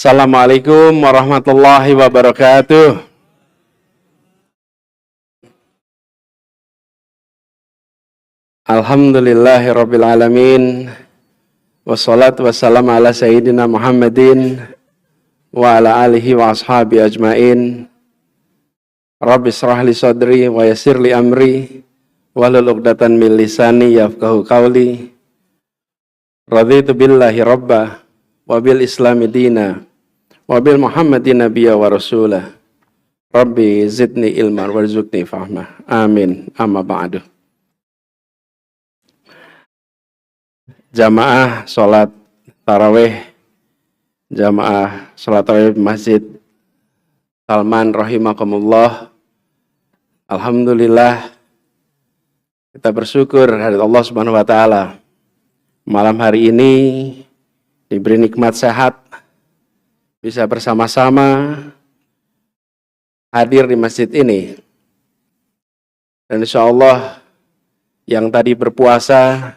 Assalamualaikum warahmatullahi wabarakatuh. Alhamdulillahirabbil alamin. Wassalatu wassalamu ala sayyidina Muhammadin wa ala alihi wa ashabi ajmain. Rabbi shrah li sadri wa yassir li amri wahlul 'uqdatam min lisani yafqahu qawli. Raditu billahi rabba wa bil islami dina wa bil Muhammadin nabiyya wa rasulah. Rabbi zidni ilman warzuqni fahma. Amin. Amma ba'du. Jamaah sholat tarawih, jamaah sholat tarawih Masjid Salman rahimakumullah. Alhamdulillah, kita bersyukur hadirat Allah Subhanahu wa taala. Malam hari ini diberi nikmat sehat, bisa bersama-sama hadir di masjid ini. Dan insyaallah yang tadi berpuasa,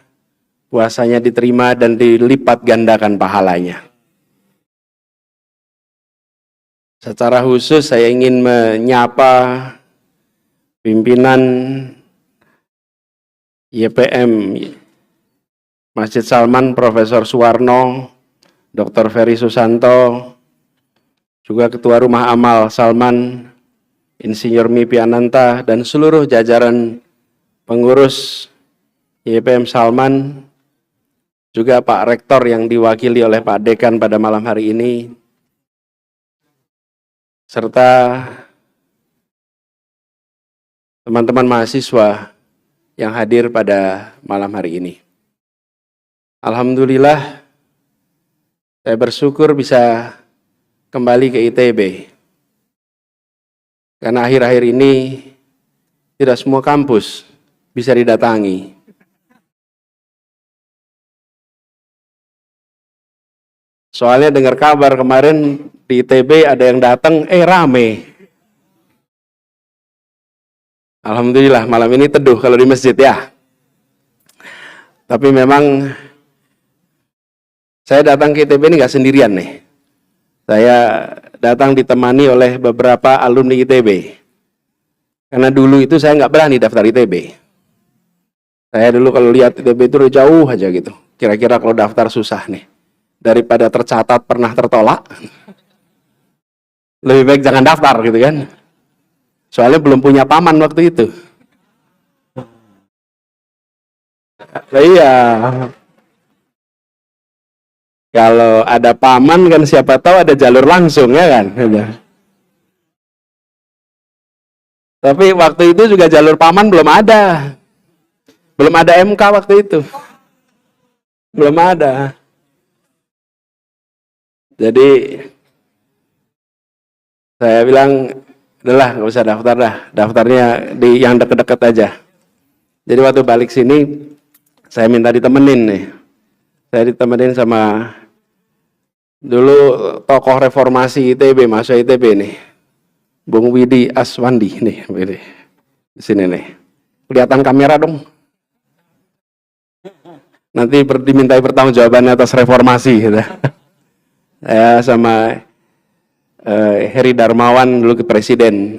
puasanya diterima dan dilipat gandakan pahalanya. Secara khusus saya ingin menyapa pimpinan YPM Masjid Salman, Profesor Suwarno, Dr. Ferry Susanto, juga Ketua Rumah Amal Salman, Insinyur Mipi Ananta, dan seluruh jajaran pengurus YPM Salman, juga Pak Rektor yang diwakili oleh Pak Dekan pada malam hari ini, serta teman-teman mahasiswa yang hadir pada malam hari ini. Alhamdulillah, saya bersyukur bisa kembali ke ITB. Karena akhir-akhir ini tidak semua kampus bisa didatangi. Soalnya dengar kabar kemarin di ITB ada yang datang, rame. Alhamdulillah malam ini teduh kalau di masjid ya. Tapi memang saya datang ke ITB ini nggak sendirian nih. Saya datang ditemani oleh beberapa alumni ITB. Karena dulu itu saya nggak berani daftar ITB. Saya dulu kalau lihat ITB itu jauh aja gitu. Kira-kira kalau daftar susah nih. Daripada tercatat pernah tertolak, lebih baik jangan daftar gitu kan. Soalnya belum punya paman waktu itu. Iya. Kalau ada paman kan siapa tahu ada jalur langsung ya kan. Tapi waktu itu juga jalur paman belum ada. Belum ada MK waktu itu. Belum ada. Jadi saya bilang, udahlah nggak usah daftar dah. Daftarnya di yang deket-deket aja. Jadi waktu balik sini saya minta ditemenin nih. Saya ditemenin sama dulu tokoh reformasi ITB, mahasiswa ITB nih, Bung Widi Aswandi nih, di sini nih. Kelihatan kamera dong. Nanti dimintai pertanggungjawabannya atas reformasi. Gitu. Saya sama Heri Darmawan dulu ke presiden.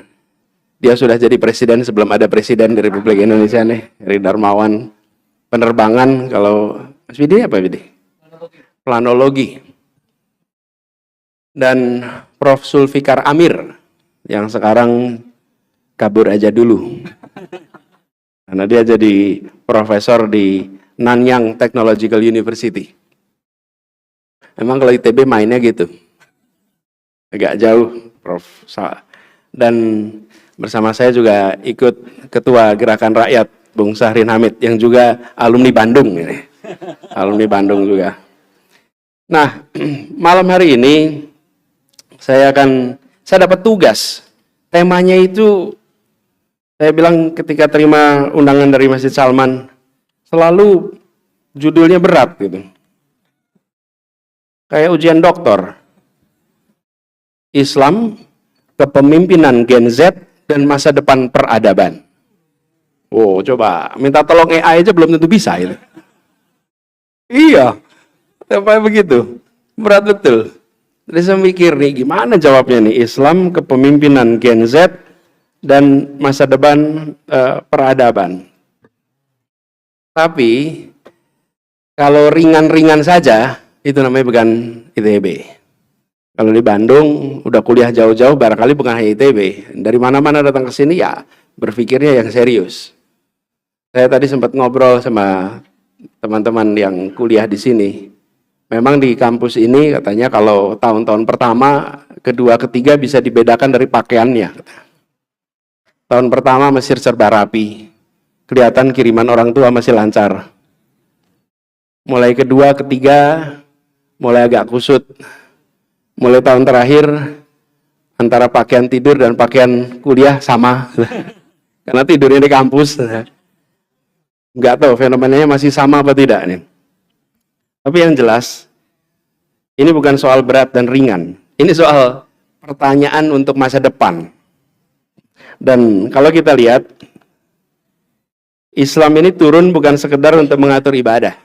Dia sudah jadi presiden sebelum ada presiden di Republik Indonesia nih, Heri Darmawan. Penerbangan kalau Mas Widi apa Widi? Planologi. Dan Prof. Zulfikar Amir yang sekarang kabur aja dulu karena dia jadi profesor di Nanyang Technological University. Emang kalau ITB mainnya gitu, agak jauh Prof. Dan bersama saya juga ikut Ketua Gerakan Rakyat Bung Sahrin Hamid yang juga alumni Bandung ini. Alumni Bandung juga. Nah, malam hari ini saya dapat tugas. Temanya itu, saya bilang ketika terima undangan dari Masjid Salman, selalu Judulnya berat gitu. Kayak ujian doktor. Islam, kepemimpinan Gen Z, dan masa depan peradaban. Oh, coba minta tolong AI aja belum tentu bisa itu. Iya, apa begitu? Berat betul. Jadi saya mikir nih, gimana jawabnya nih? Islam, kepemimpinan Gen Z, dan masa depan peradaban. Tapi, kalau ringan-ringan saja, itu namanya bukan ITB. Kalau di Bandung, udah kuliah jauh-jauh, barangkali bukan hanya ITB. Dari mana-mana datang ke sini, ya berpikirnya yang serius. Saya tadi sempat ngobrol sama teman-teman yang kuliah di sini. Memang di kampus ini katanya kalau tahun-tahun pertama, kedua, ketiga bisa dibedakan dari pakaiannya. Tahun pertama Mesir serba rapi, kelihatan kiriman orang tua masih lancar. Mulai kedua, ketiga, mulai agak kusut. Mulai tahun terakhir, antara pakaian tidur dan pakaian kuliah sama. Karena tidurnya di kampus. Nggak tahu fenomenanya masih sama apa tidak nih. Tapi yang jelas, ini bukan soal berat dan ringan. Ini soal pertanyaan untuk masa depan. Dan kalau kita lihat, Islam ini turun bukan sekedar untuk mengatur ibadah,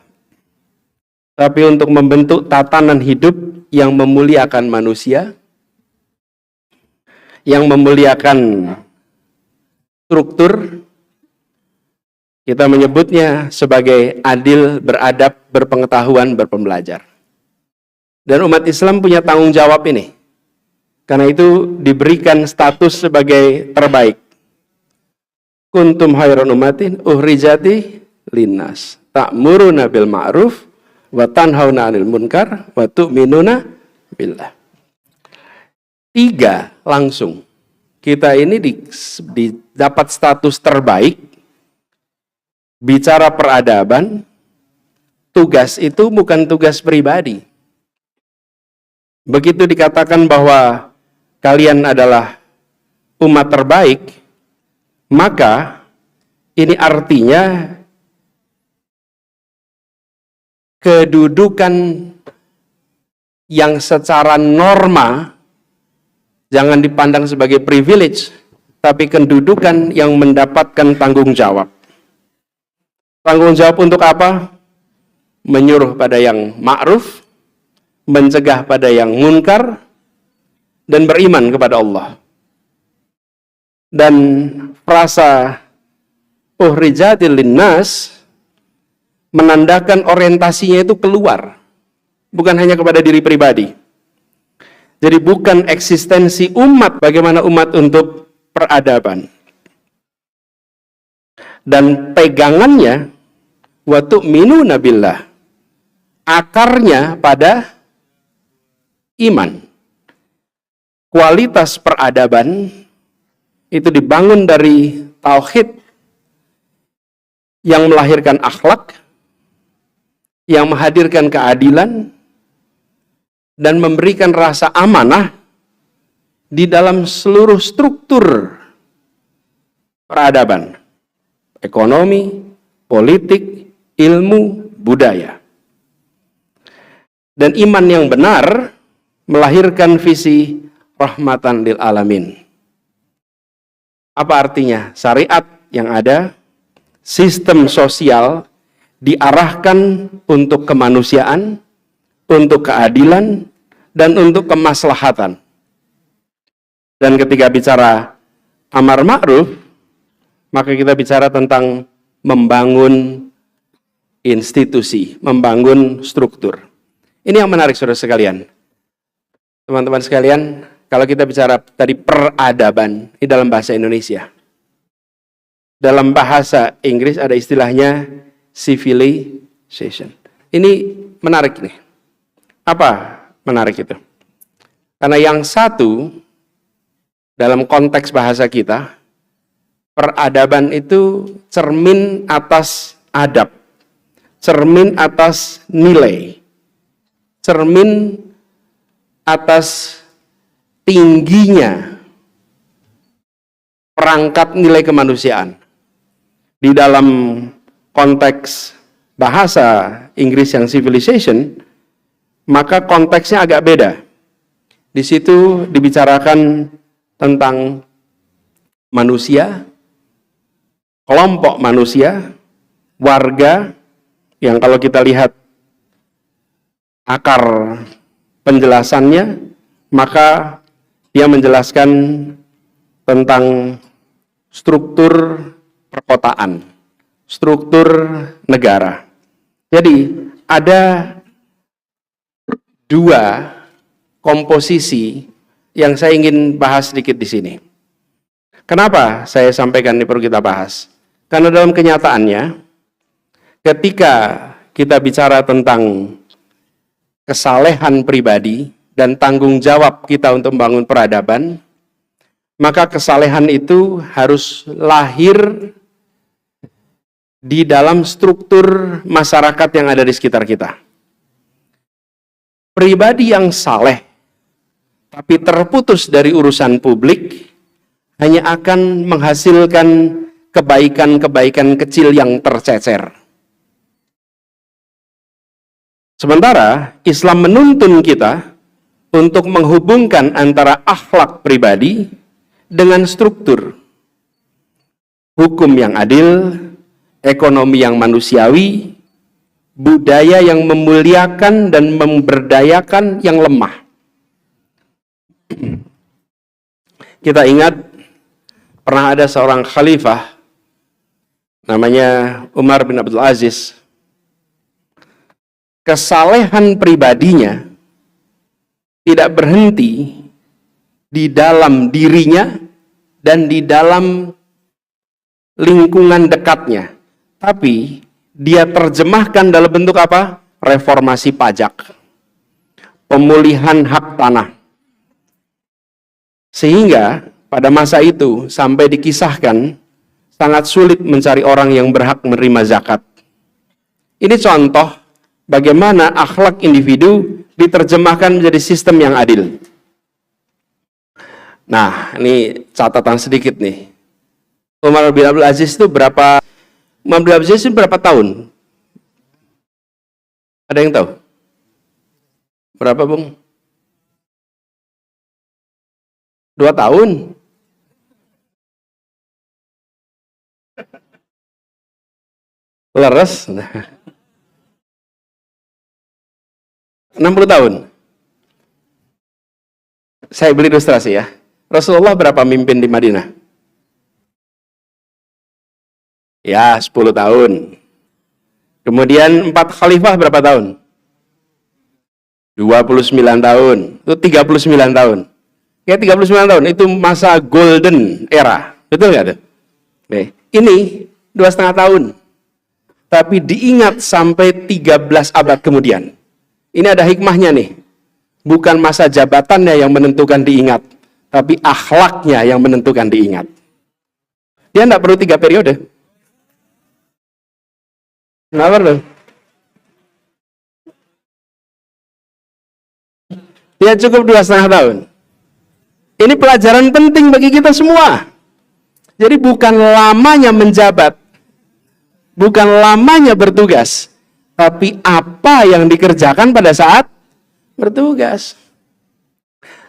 tapi untuk membentuk tatanan hidup yang memuliakan manusia, yang memuliakan struktur. Kita menyebutnya sebagai adil, beradab, berpengetahuan, berpembelajar. Dan umat Islam punya tanggung jawab ini. Karena itu diberikan status sebagai terbaik. Kuntum khairan ummatin uhrijati linnas ta'muruna bil ma'ruf wa tanhauna 'anil munkar wa tu'minuna billah. 3 langsung. Kita ini dapat status terbaik. Bicara peradaban, tugas itu bukan tugas pribadi. Begitu dikatakan bahwa kalian adalah umat terbaik, maka ini artinya kedudukan yang secara norma jangan dipandang sebagai privilege, tapi kedudukan yang mendapatkan tanggung jawab. Tanggung jawab untuk apa? Menyuruh pada yang ma'ruf, mencegah pada yang munkar, dan beriman kepada Allah. Dan frasa uhrijatil linnas menandakan orientasinya itu keluar, bukan hanya kepada diri pribadi. Jadi bukan eksistensi umat, bagaimana umat untuk peradaban. Dan pegangannya wa tu'minuna billah, akarnya pada iman. Kualitas peradaban itu dibangun dari tauhid yang melahirkan akhlak, yang menghadirkan keadilan, dan memberikan rasa amanah di dalam seluruh struktur peradaban. Ekonomi, politik, ilmu, budaya. Dan iman yang benar melahirkan visi rahmatan lil alamin. Apa artinya? Syariat yang ada, sistem sosial diarahkan untuk kemanusiaan, untuk keadilan, dan untuk kemaslahatan. Dan ketika bicara amar ma'ruf, maka kita bicara tentang membangun institusi, membangun struktur. Ini yang menarik saudara sekalian. Teman-teman sekalian, kalau kita bicara tadi peradaban, ini dalam bahasa Indonesia. Dalam bahasa Inggris ada istilahnya civilization. Ini menarik nih. Apa menarik itu? Karena yang satu, dalam konteks bahasa kita, peradaban itu cermin atas adab, cermin atas nilai, cermin atas tingginya perangkat nilai kemanusiaan. Di dalam konteks bahasa Inggris yang civilization, maka konteksnya agak beda. Di situ dibicarakan tentang manusia, kelompok manusia, warga, yang kalau kita lihat akar penjelasannya, maka dia menjelaskan tentang struktur perkotaan, struktur negara. Jadi ada dua komposisi yang saya ingin bahas sedikit di sini. Kenapa saya sampaikan ini perlu kita bahas? Karena dalam kenyataannya, ketika kita bicara tentang kesalehan pribadi dan tanggung jawab kita untuk membangun peradaban, maka kesalehan itu harus lahir di dalam struktur masyarakat yang ada di sekitar kita. Pribadi yang saleh, tapi terputus dari urusan publik, hanya akan menghasilkan kebaikan-kebaikan kecil yang tercecer. Sementara Islam menuntun kita untuk menghubungkan antara akhlak pribadi dengan struktur. Hukum yang adil, ekonomi yang manusiawi, budaya yang memuliakan dan memberdayakan yang lemah. Kita ingat pernah ada seorang khalifah namanya Umar bin Abdul Aziz. Kesalehan pribadinya tidak berhenti di dalam dirinya dan di dalam lingkungan dekatnya, tapi dia terjemahkan dalam bentuk apa? Reformasi pajak, pemulihan hak tanah. Sehingga pada masa itu sampai dikisahkan sangat sulit mencari orang yang berhak menerima zakat. Ini contoh bagaimana akhlak individu diterjemahkan menjadi sistem yang adil. Nah, ini catatan sedikit nih. Umar bin Abdul Aziz itu berapa tahun? Ada yang tahu? Berapa, Bung? 2 tahun? Leres? 60 tahun. Saya beri ilustrasi ya. Rasulullah berapa mimpin di Madinah? Ya, 10 tahun. Kemudian 4 khalifah berapa tahun? 29 tahun. Itu 39 tahun. Ya, 39 tahun. Itu masa golden era. Betul nggak tuh? Nih, ini 2,5 tahun. Tapi diingat sampai 13 abad kemudian. Ini ada hikmahnya nih. Bukan masa jabatannya yang menentukan diingat, tapi akhlaknya yang menentukan diingat. Dia tidak perlu 3 periode. Kenapa loh? Dia cukup 2,5 tahun. Ini pelajaran penting bagi kita semua. Jadi bukan lamanya menjabat, bukan lamanya bertugas, tapi apa yang dikerjakan pada saat bertugas.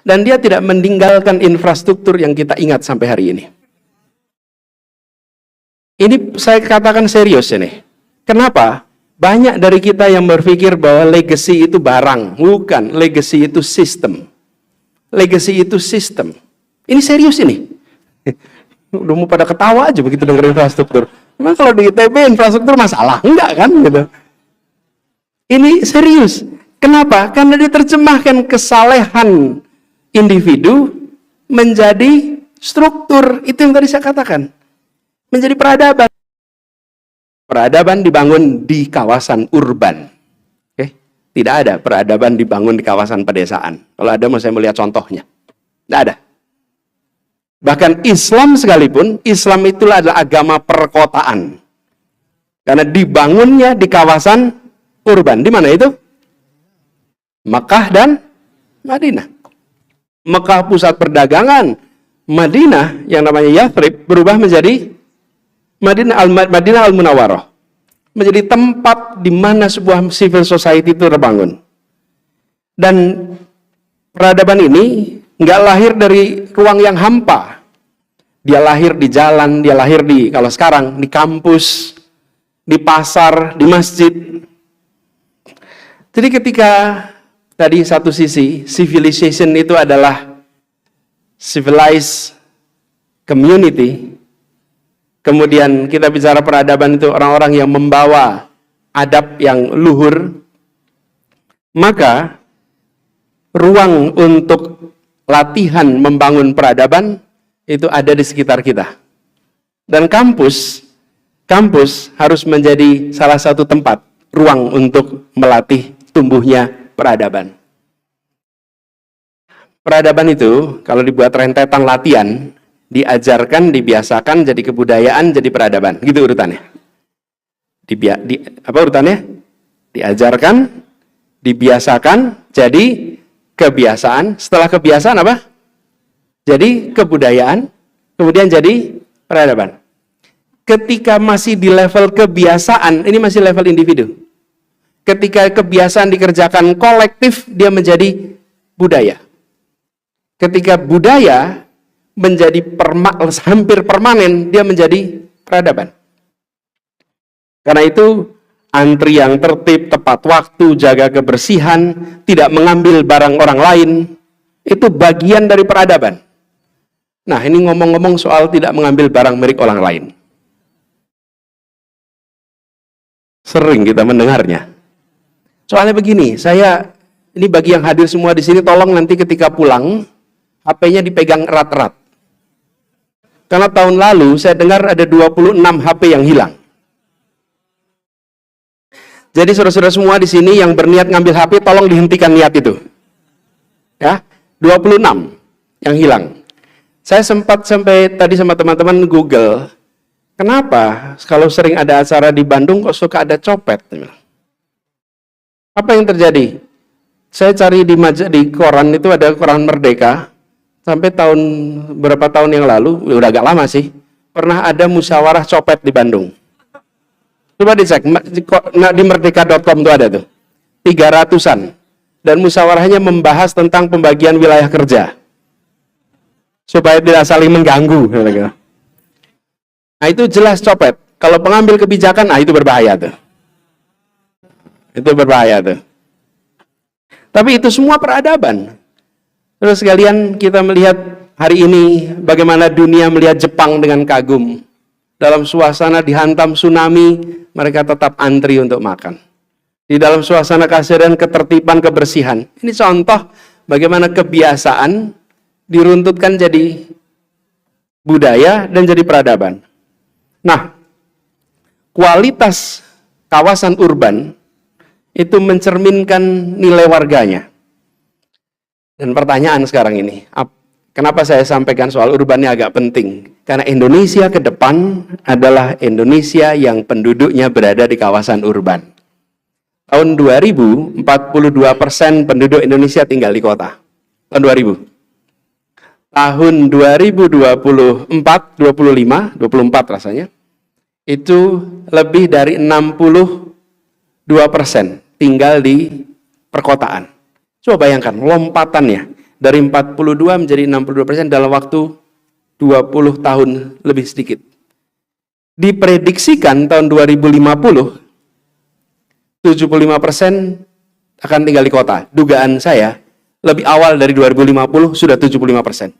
Dan dia tidak meninggalkan infrastruktur yang kita ingat sampai hari ini. Ini saya katakan serius ini. Kenapa? Banyak dari kita yang berpikir bahwa legacy itu barang. Bukan, legacy itu sistem. Legacy itu sistem. Ini serius ini. Udah mau pada ketawa aja begitu dengar infrastruktur. Memang kalau di ITB infrastruktur masalah? Enggak kan? Gitu. Ini serius. Kenapa? Karena diterjemahkan kesalehan individu menjadi struktur. Itu yang tadi saya katakan. Menjadi peradaban. Peradaban dibangun di kawasan urban. Oke? Tidak ada peradaban dibangun di kawasan pedesaan. Kalau ada, saya melihat contohnya. Tidak ada. Bahkan Islam sekalipun, Islam itulah adalah agama perkotaan. Karena dibangunnya di kawasan urban. Di mana itu? Makkah dan Madinah. Makkah pusat perdagangan. Madinah yang namanya Yathrib berubah menjadi Madinah Al-Munawwarah. menjadi tempat di mana sebuah civil society itu terbangun. Dan peradaban ini nggak lahir dari ruang yang hampa. Dia lahir di jalan, dia lahir di, kalau sekarang, di kampus, di pasar, di masjid. Jadi ketika tadi satu sisi, civilization itu adalah civilized community. Kemudian kita bicara peradaban itu orang-orang yang membawa adab yang luhur. Maka ruang untuk latihan membangun peradaban itu ada di sekitar kita. Dan kampus harus menjadi salah satu tempat, ruang untuk melatih tumbuhnya peradaban. Peradaban itu, kalau dibuat rentetan latihan, diajarkan, dibiasakan, jadi kebudayaan, jadi peradaban. Gitu urutannya. Apa urutannya? Diajarkan, dibiasakan, jadi kebiasaan. Setelah kebiasaan apa? Jadi kebudayaan, kemudian jadi peradaban. Ketika masih di level kebiasaan, ini masih level individu. Ketika kebiasaan dikerjakan kolektif, dia menjadi budaya. Ketika budaya menjadi hampir permanen, dia menjadi peradaban. Karena itu, antri yang tertib, tepat waktu, jaga kebersihan, tidak mengambil barang orang lain, itu bagian dari peradaban. Nah, ini ngomong-ngomong soal tidak mengambil barang milik orang lain. Sering kita mendengarnya. Soalnya begini, ini bagi yang hadir semua di sini, tolong nanti ketika pulang, HP-nya dipegang erat-erat. Karena tahun lalu saya dengar ada 26 HP yang hilang. Jadi saudara-saudara semua di sini yang berniat ngambil HP, tolong dihentikan niat itu. Ya, 26 yang hilang. Saya sempat sampai tadi sama teman-teman Google, kenapa kalau sering ada acara di Bandung kok suka ada copet? Apa yang terjadi? Saya cari di koran itu ada koran Merdeka, sampai berapa tahun yang lalu, udah agak lama sih, pernah ada musyawarah copet di Bandung. Coba dicek, di merdeka.com itu ada tuh, 300-an. Dan musyawarahnya membahas tentang pembagian wilayah kerja. Supaya tidak saling mengganggu. Nah itu jelas copet. Kalau pengambil kebijakan, nah itu berbahaya tuh. Itu berbahaya tuh. Tapi itu semua peradaban. Terus sekalian kita melihat hari ini bagaimana dunia melihat Jepang dengan kagum. Dalam suasana dihantam tsunami, mereka tetap antri untuk makan. Di dalam suasana keseharian, ketertiban, kebersihan. Ini contoh bagaimana kebiasaan diruntutkan jadi budaya dan jadi peradaban. Nah, kualitas kawasan urban itu mencerminkan nilai warganya. Dan pertanyaan sekarang ini, kenapa saya sampaikan soal urbannya agak penting? Karena Indonesia ke depan adalah Indonesia yang penduduknya berada di kawasan urban. Tahun 2000, 42% penduduk Indonesia tinggal di kota. Tahun 2000. Tahun 2024, 24 rasanya, itu lebih dari 62% tinggal di perkotaan. Coba bayangkan, lompatannya dari 42 menjadi 62% dalam waktu 20 tahun lebih sedikit. Diprediksikan tahun 2050, 75% akan tinggal di kota. Dugaan saya, lebih awal dari 2050 sudah 75%.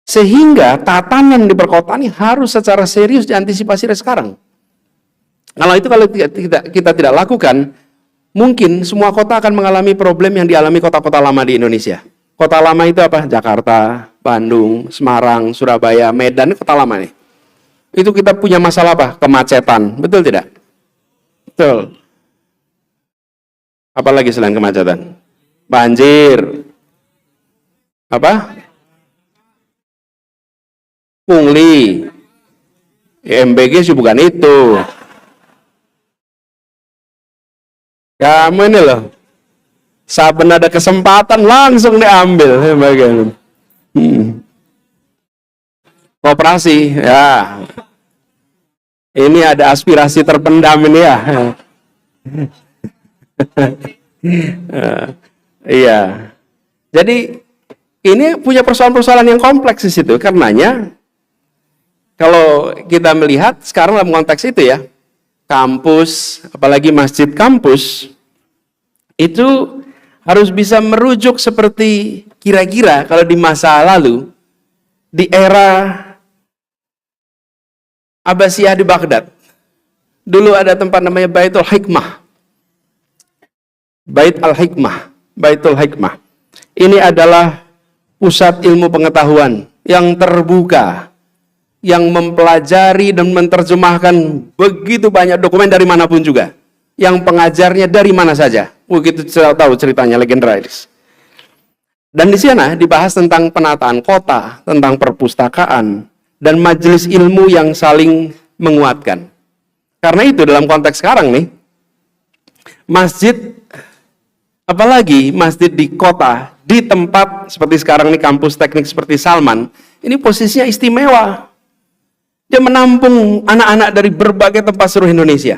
Sehingga tatanan di perkotaan ini harus secara serius diantisipasi dari sekarang. Kalau kita tidak lakukan, mungkin semua kota akan mengalami problem yang dialami kota-kota lama di Indonesia. Kota lama itu apa? Jakarta, Bandung, Semarang, Surabaya, Medan, ini kota lama nih. Itu kita punya masalah apa? Kemacetan. Betul tidak? Betul. Apalagi selain kemacetan? Banjir. Apa? Pungli. MBG sih bukan itu. Kamu ini loh. Saben ada kesempatan langsung diambil. Koperasi, ya. Ini ada aspirasi terpendam ini ya. Iya. Jadi ini punya persoalan-persoalan yang kompleks di situ. Karenanya kalau kita melihat sekarang dalam konteks itu ya, kampus, apalagi masjid kampus, itu harus bisa merujuk seperti kira-kira kalau di masa lalu, di era Abbasiyah di Baghdad. Dulu ada tempat namanya Baitul Hikmah. Baitul Hikmah. Ini adalah pusat ilmu pengetahuan yang terbuka, yang mempelajari dan menerjemahkan begitu banyak dokumen dari manapun juga. Yang pengajarnya dari mana saja. Begitu tahu ceritanya legendaris. Dan di sana dibahas tentang penataan kota, tentang perpustakaan, dan majelis ilmu yang saling menguatkan. Karena itu dalam konteks sekarang nih, masjid, apalagi masjid di kota, di tempat seperti sekarang nih kampus teknik seperti Salman, ini posisinya istimewa. Dia menampung anak-anak dari berbagai tempat seluruh Indonesia.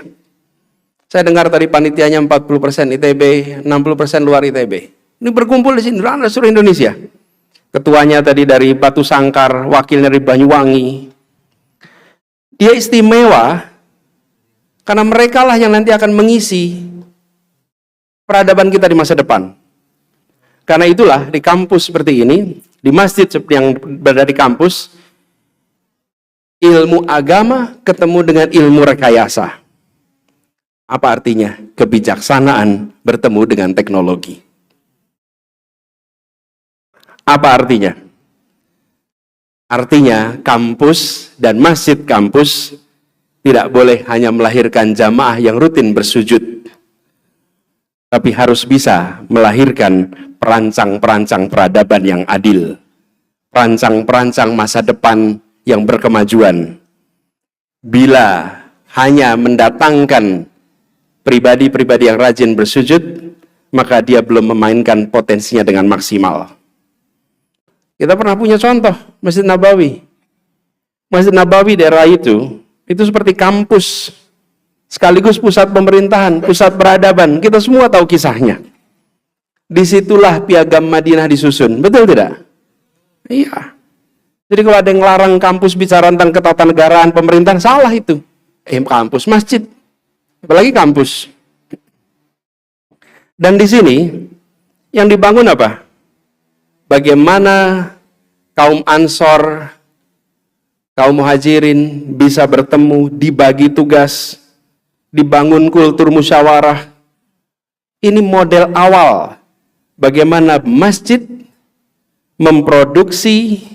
Saya dengar tadi panitianya 40% ITB, 60% luar ITB. Ini berkumpul di sini, dari seluruh Indonesia. Ketuanya tadi dari Batu Sangkar, wakilnya dari Banyuwangi. Dia istimewa karena mereka lah yang nanti akan mengisi peradaban kita di masa depan. Karena itulah di kampus seperti ini, di masjid yang berada di kampus, ilmu agama ketemu dengan ilmu rekayasa. Apa artinya? Kebijaksanaan bertemu dengan teknologi. Apa artinya? Artinya kampus dan masjid kampus tidak boleh hanya melahirkan jamaah yang rutin bersujud, tapi harus bisa melahirkan perancang-perancang peradaban yang adil, perancang-perancang masa depan yang berkemajuan. Bila hanya mendatangkan pribadi-pribadi yang rajin bersujud, maka dia belum memainkan potensinya dengan maksimal. Kita pernah punya contoh, Masjid Nabawi. Masjid Nabawi daerah itu seperti kampus, sekaligus pusat pemerintahan, pusat peradaban. Kita semua tahu kisahnya. Disitulah Piagam Madinah disusun, betul tidak? Iya. Jadi kalau ada yang larang kampus bicara tentang ketatanegaraan pemerintahan, salah itu. Kampus, masjid. Apalagi kampus. Dan di sini yang dibangun apa? Bagaimana kaum Ansor, kaum Muhajirin bisa bertemu, dibagi tugas, dibangun kultur musyawarah. Ini model awal bagaimana masjid memproduksi,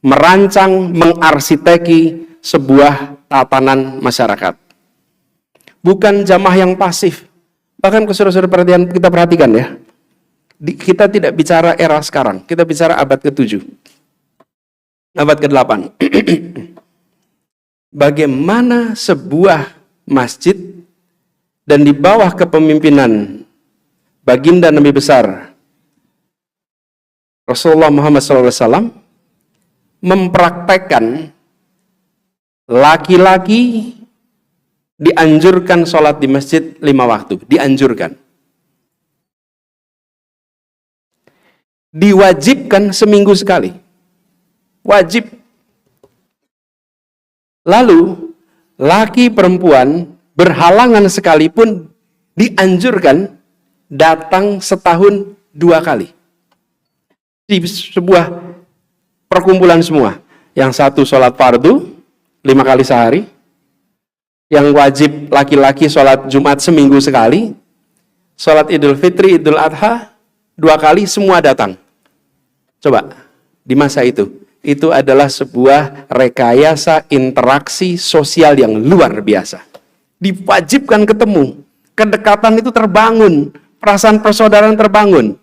merancang, mengarsiteki sebuah tatanan masyarakat. Bukan jamaah yang pasif. Bahkan saudara-saudara kita perhatikan ya. Kita tidak bicara era sekarang, kita bicara abad ke-7. Abad ke-8. Bagaimana sebuah masjid dan di bawah kepemimpinan baginda Nabi besar Rasulullah Muhammad SAW mempraktekkan laki-laki dianjurkan sholat di masjid 5 waktu, dianjurkan. Diwajibkan seminggu sekali. Wajib. Lalu, laki perempuan berhalangan sekalipun dianjurkan datang setahun 2 kali. Di sebuah perkumpulan semua. Yang satu sholat fardu 5 kali sehari. Yang wajib laki-laki sholat Jumat seminggu sekali. Sholat Idul Fitri, Idul Adha 2 kali, semua datang. Coba, di masa itu adalah sebuah rekayasa interaksi sosial yang luar biasa. Diwajibkan ketemu, kedekatan itu terbangun, perasaan persaudaraan terbangun.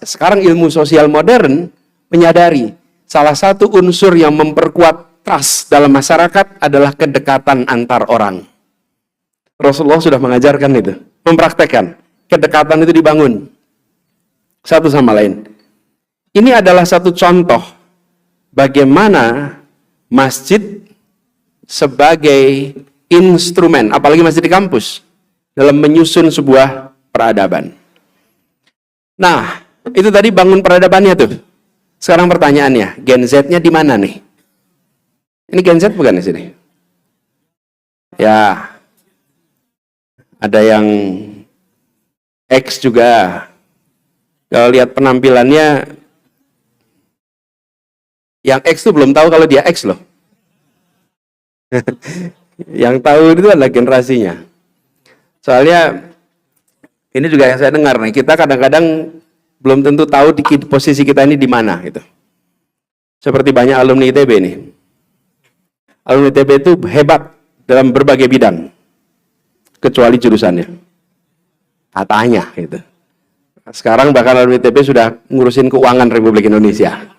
Sekarang ilmu sosial modern menyadari salah satu unsur yang memperkuat trust dalam masyarakat adalah kedekatan antar orang. Rasulullah sudah mengajarkan itu, mempraktekkan kedekatan itu dibangun satu sama lain. Ini adalah satu contoh bagaimana masjid sebagai instrumen, apalagi masih di kampus, dalam menyusun sebuah peradaban. Nah, itu tadi bangun peradabannya tuh. Sekarang pertanyaannya, Gen Z-nya di mana nih? Ini Gen Z bukan di sini? Ya, ada yang X juga. Kalau lihat penampilannya, yang X tuh belum tahu kalau dia X loh. Yang tahu itu adalah generasinya. Soalnya ini juga yang saya dengar nih, kita kadang-kadang belum tentu tahu di posisi kita ini di mana gitu. Seperti banyak alumni ITB nih. Alumni ITB itu hebat dalam berbagai bidang, kecuali jurusannya. Katanya gitu. Sekarang bahkan alumni ITB sudah ngurusin keuangan Republik Indonesia.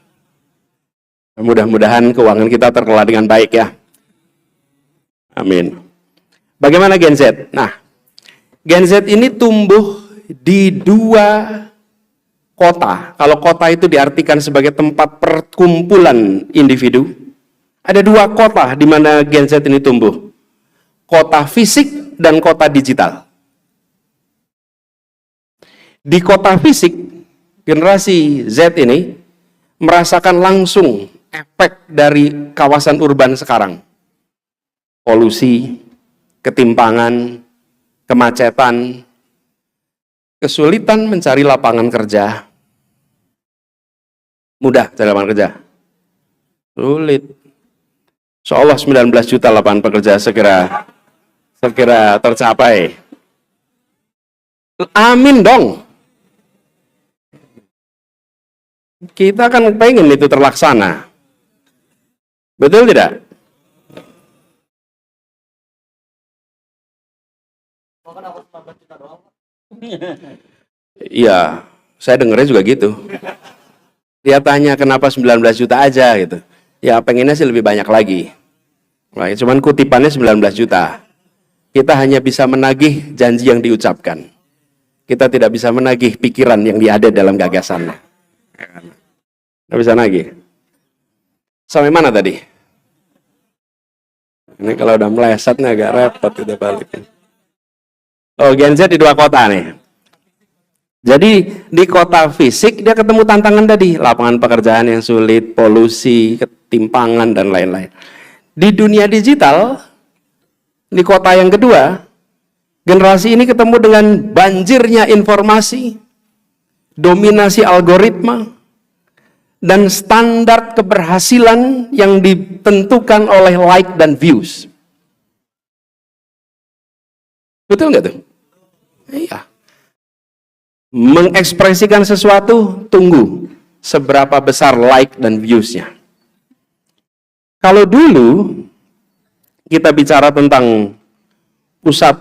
Mudah-mudahan keuangan kita terkelola dengan baik ya. Amin. Bagaimana Gen Z? Nah, Gen Z ini tumbuh di dua kota. Kalau kota itu diartikan sebagai tempat perkumpulan individu, ada dua kota di mana Gen Z ini tumbuh. Kota fisik dan kota digital. Di kota fisik, generasi Z ini merasakan langsung efek dari kawasan urban sekarang. Polusi, ketimpangan, kemacetan, kesulitan mencari lapangan kerja. Mudah cari lapangan kerja? Sulit. Seolah 19 juta lapangan pekerja segera tercapai. Amin dong. Kita kan pengen itu terlaksana. Betul tidak? Iya, saya dengernya juga gitu. Dia tanya kenapa 19 juta aja gitu. Ya pengennya sih lebih banyak lagi. Nah, cuman kutipannya 19 juta. Kita hanya bisa menagih janji yang diucapkan. Kita tidak bisa menagih pikiran yang ada dalam gagasannya. Nggak bisa nagih. Sampai mana tadi? Ini kalau udah meleset nih agak repot kita balik. Oh, Gen Z di dua kota nih. Jadi di kota fisik dia ketemu tantangan tadi, lapangan pekerjaan yang sulit, polusi, ketimpangan dan lain-lain. Di dunia digital, di kota yang kedua, generasi ini ketemu dengan banjirnya informasi, dominasi algoritma, dan standar keberhasilan yang ditentukan oleh like dan views. Betul nggak tuh? Iya. Mengekspresikan sesuatu, tunggu seberapa besar like dan views-nya. Kalau dulu kita bicara tentang pusat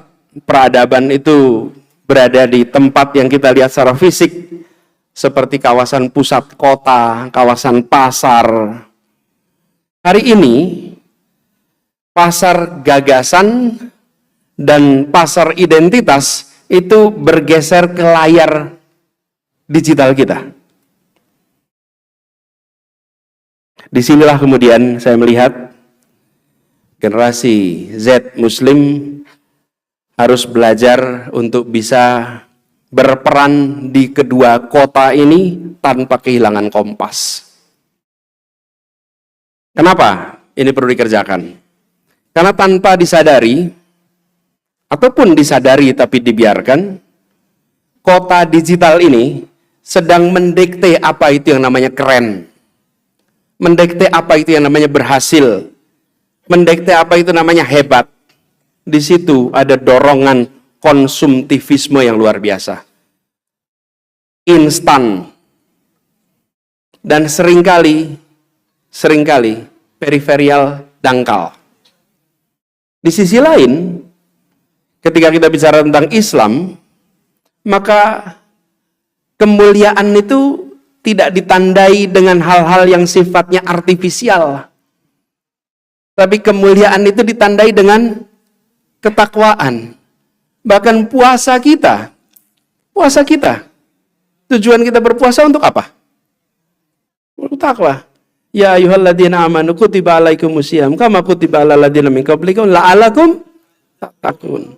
peradaban itu berada di tempat yang kita lihat secara fisik, seperti kawasan pusat kota, kawasan pasar. Hari ini, pasar gagasan dan pasar identitas itu bergeser ke layar digital kita. Disinilah kemudian saya melihat generasi Z Muslim harus belajar untuk bisa berperan di kedua kota ini tanpa kehilangan kompas. Kenapa ini perlu dikerjakan? Karena tanpa disadari, ataupun disadari tapi dibiarkan, kota digital ini sedang mendikte apa itu yang namanya keren, mendikte apa itu yang namanya berhasil, mendikte apa itu namanya hebat. Di situ ada dorongan konsumtivisme yang luar biasa, instan, dan seringkali periferial dangkal. Di sisi lain, ketika kita bicara tentang Islam, maka kemuliaan itu tidak ditandai dengan hal-hal yang sifatnya artifisial, tapi kemuliaan itu ditandai dengan ketakwaan. Bahkan puasa kita, tujuan kita berpuasa untuk apa? Untuk takwa. Ya ayyuhalladzina amanu kutiba alaikumusiyam kama kutiba alal ladzina min qablikum la'alakum tattaqun.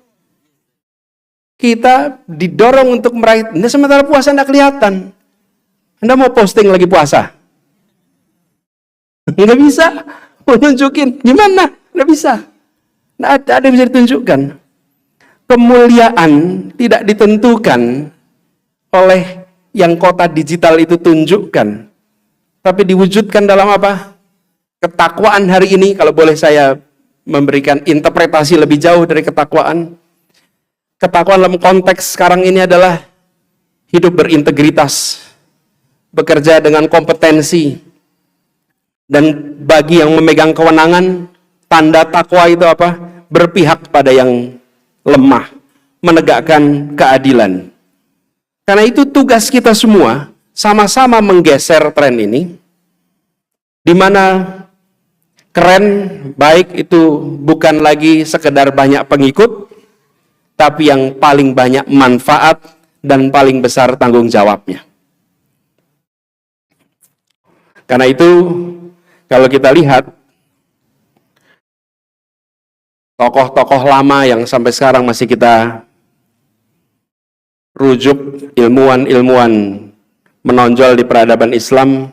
Kita didorong untuk meraih, nah sementara puasa tidak kelihatan. Anda mau posting lagi puasa? Nggak bisa. Mau nunjukin, gimana? Nggak bisa. Nggak ada yang bisa ditunjukkan. Kemuliaan tidak ditentukan oleh yang kota digital itu tunjukkan. Tapi diwujudkan dalam apa? Ketakwaan hari ini, kalau boleh saya memberikan interpretasi lebih jauh dari ketakwaan. Ketakwaan dalam konteks sekarang ini adalah hidup berintegritas, bekerja dengan kompetensi, dan bagi yang memegang kewenangan, tanda takwa itu apa? Berpihak pada yang lemah, menegakkan keadilan. Karena itu tugas kita semua sama-sama menggeser tren ini, di mana keren, baik itu bukan lagi sekedar banyak pengikut, tapi yang paling banyak manfaat dan paling besar tanggung jawabnya. Karena itu, kalau kita lihat tokoh-tokoh lama yang sampai sekarang masih kita rujuk, ilmuwan-ilmuwan menonjol di peradaban Islam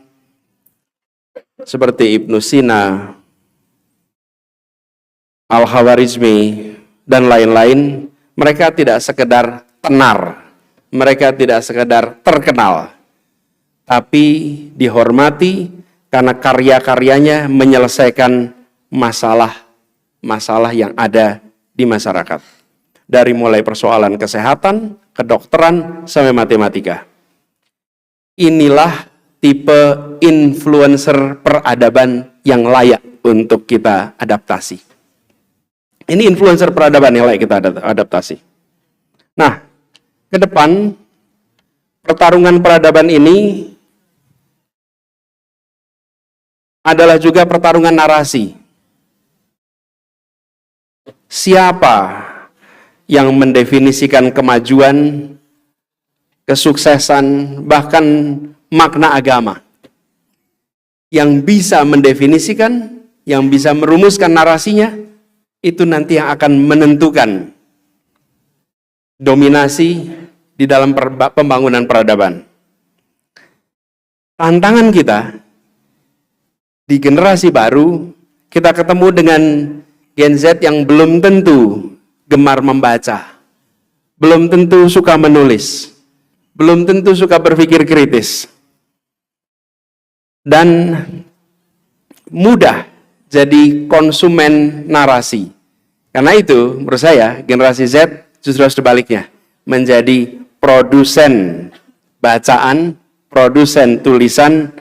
seperti Ibnu Sina, Al-Khawarizmi, dan lain-lain, mereka tidak sekedar tenar, mereka tidak sekedar terkenal, tapi dihormati karena karya-karyanya menyelesaikan masalah yang ada di masyarakat. Dari mulai persoalan kesehatan, kedokteran, sampai matematika. Inilah tipe influencer peradaban yang layak untuk kita adaptasi. Ini influencer peradaban yang layak kita adaptasi. Nah, ke depan pertarungan peradaban ini adalah juga pertarungan narasi. Siapa yang mendefinisikan kemajuan, kesuksesan, bahkan makna agama? Yang bisa mendefinisikan, yang bisa merumuskan narasinya, itu nanti yang akan menentukan dominasi di dalam pembangunan peradaban. Tantangan kita di generasi baru, kita ketemu dengan Gen Z yang belum tentu gemar membaca, belum tentu suka menulis, belum tentu suka berpikir kritis, dan mudah jadi konsumen narasi. Karena itu, menurut saya, generasi Z justru harus sebaliknya, menjadi produsen bacaan, produsen tulisan,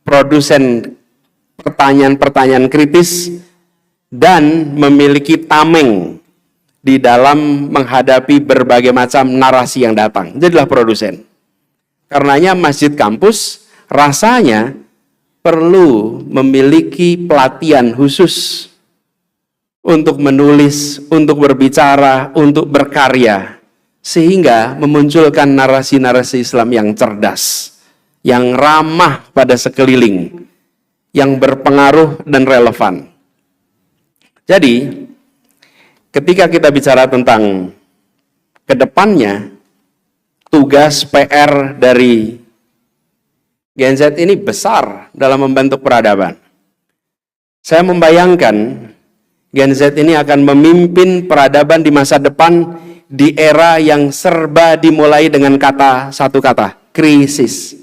produsen pertanyaan-pertanyaan kritis, dan memiliki tameng di dalam menghadapi berbagai macam narasi yang datang. Jadilah produsen. Karenanya masjid kampus rasanya perlu memiliki pelatihan khusus untuk menulis, untuk berbicara, untuk berkarya, sehingga memunculkan narasi-narasi Islam yang cerdas, yang ramah pada sekeliling, yang berpengaruh dan relevan. Jadi, ketika kita bicara tentang kedepannya, tugas PR dari Gen Z ini besar dalam membentuk peradaban. Saya membayangkan Gen Z ini akan memimpin peradaban di masa depan di era yang serba dimulai dengan satu kata, krisis.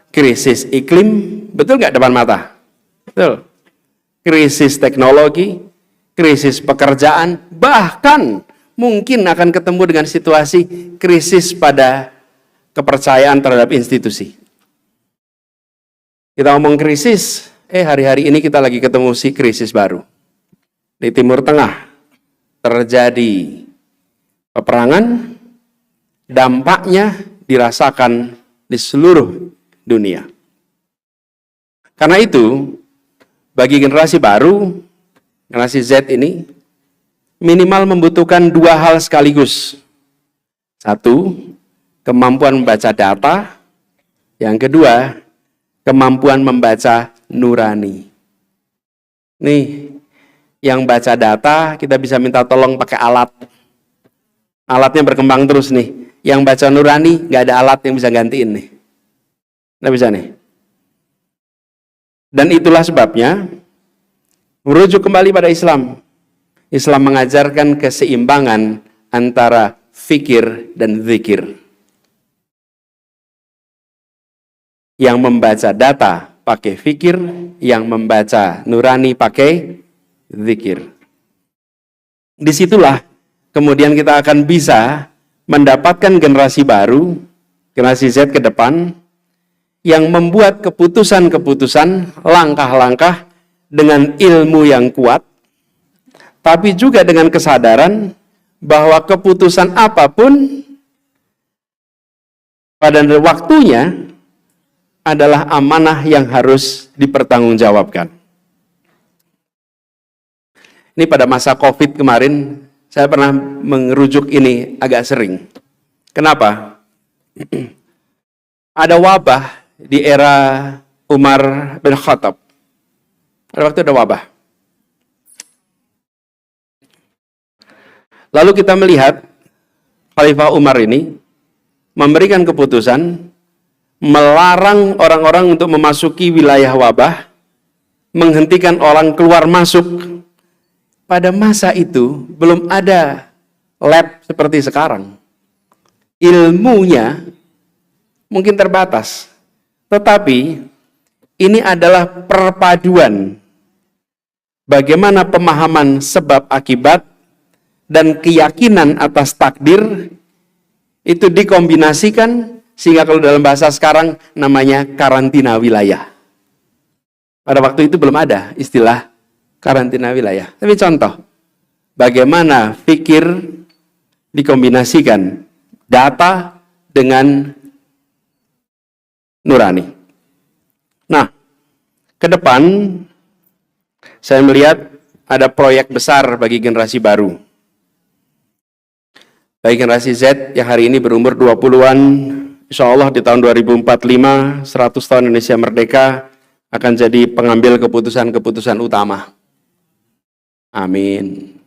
Krisis iklim, betul nggak depan mata? Betul. Krisis teknologi, krisis pekerjaan, bahkan mungkin akan ketemu dengan situasi krisis pada kepercayaan terhadap institusi. Kita ngomong krisis, hari-hari ini kita lagi ketemu krisis baru. Di Timur Tengah terjadi peperangan, dampaknya dirasakan di seluruh dunia. Karena itu, bagi generasi baru, generasi Z ini, minimal membutuhkan dua hal sekaligus. Satu, kemampuan membaca data. Yang kedua, kemampuan membaca nurani. Nih, yang baca data kita bisa minta tolong pakai alat. Alatnya berkembang terus nih. Yang baca nurani nggak ada alat yang bisa gantiin nih. Nggak bisa nih. Dan itulah sebabnya merujuk kembali pada Islam. Islam mengajarkan keseimbangan antara fikir dan zikir. Yang membaca data pakai fikir, yang membaca nurani pakai zikir. Disitulah kemudian kita akan bisa mendapatkan generasi baru, generasi Z ke depan, yang membuat keputusan-keputusan, langkah-langkah dengan ilmu yang kuat, tapi juga dengan kesadaran bahwa keputusan apapun pada waktunya adalah amanah yang harus dipertanggungjawabkan. Ini pada masa COVID kemarin, saya pernah merujuk ini agak sering. Kenapa? Ada wabah di era Umar bin Khattab. Pada waktu ada wabah. Lalu kita melihat Khalifah Umar ini memberikan keputusan melarang orang-orang untuk memasuki wilayah wabah, menghentikan orang keluar masuk. Pada masa itu belum ada lab seperti sekarang. Ilmunya mungkin terbatas. Tetapi ini adalah perpaduan bagaimana pemahaman sebab akibat dan keyakinan atas takdir itu dikombinasikan sehingga kalau dalam bahasa sekarang namanya karantina wilayah. Pada waktu itu belum ada istilah karantina wilayah. Tapi contoh, bagaimana fikir dikombinasikan data dengan nurani. Nah, ke depan saya melihat ada proyek besar bagi generasi baru. Bagi generasi Z yang hari ini berumur 20-an, insya Allah di tahun 2045, 100 tahun Indonesia merdeka, akan jadi pengambil keputusan-keputusan utama. Amin.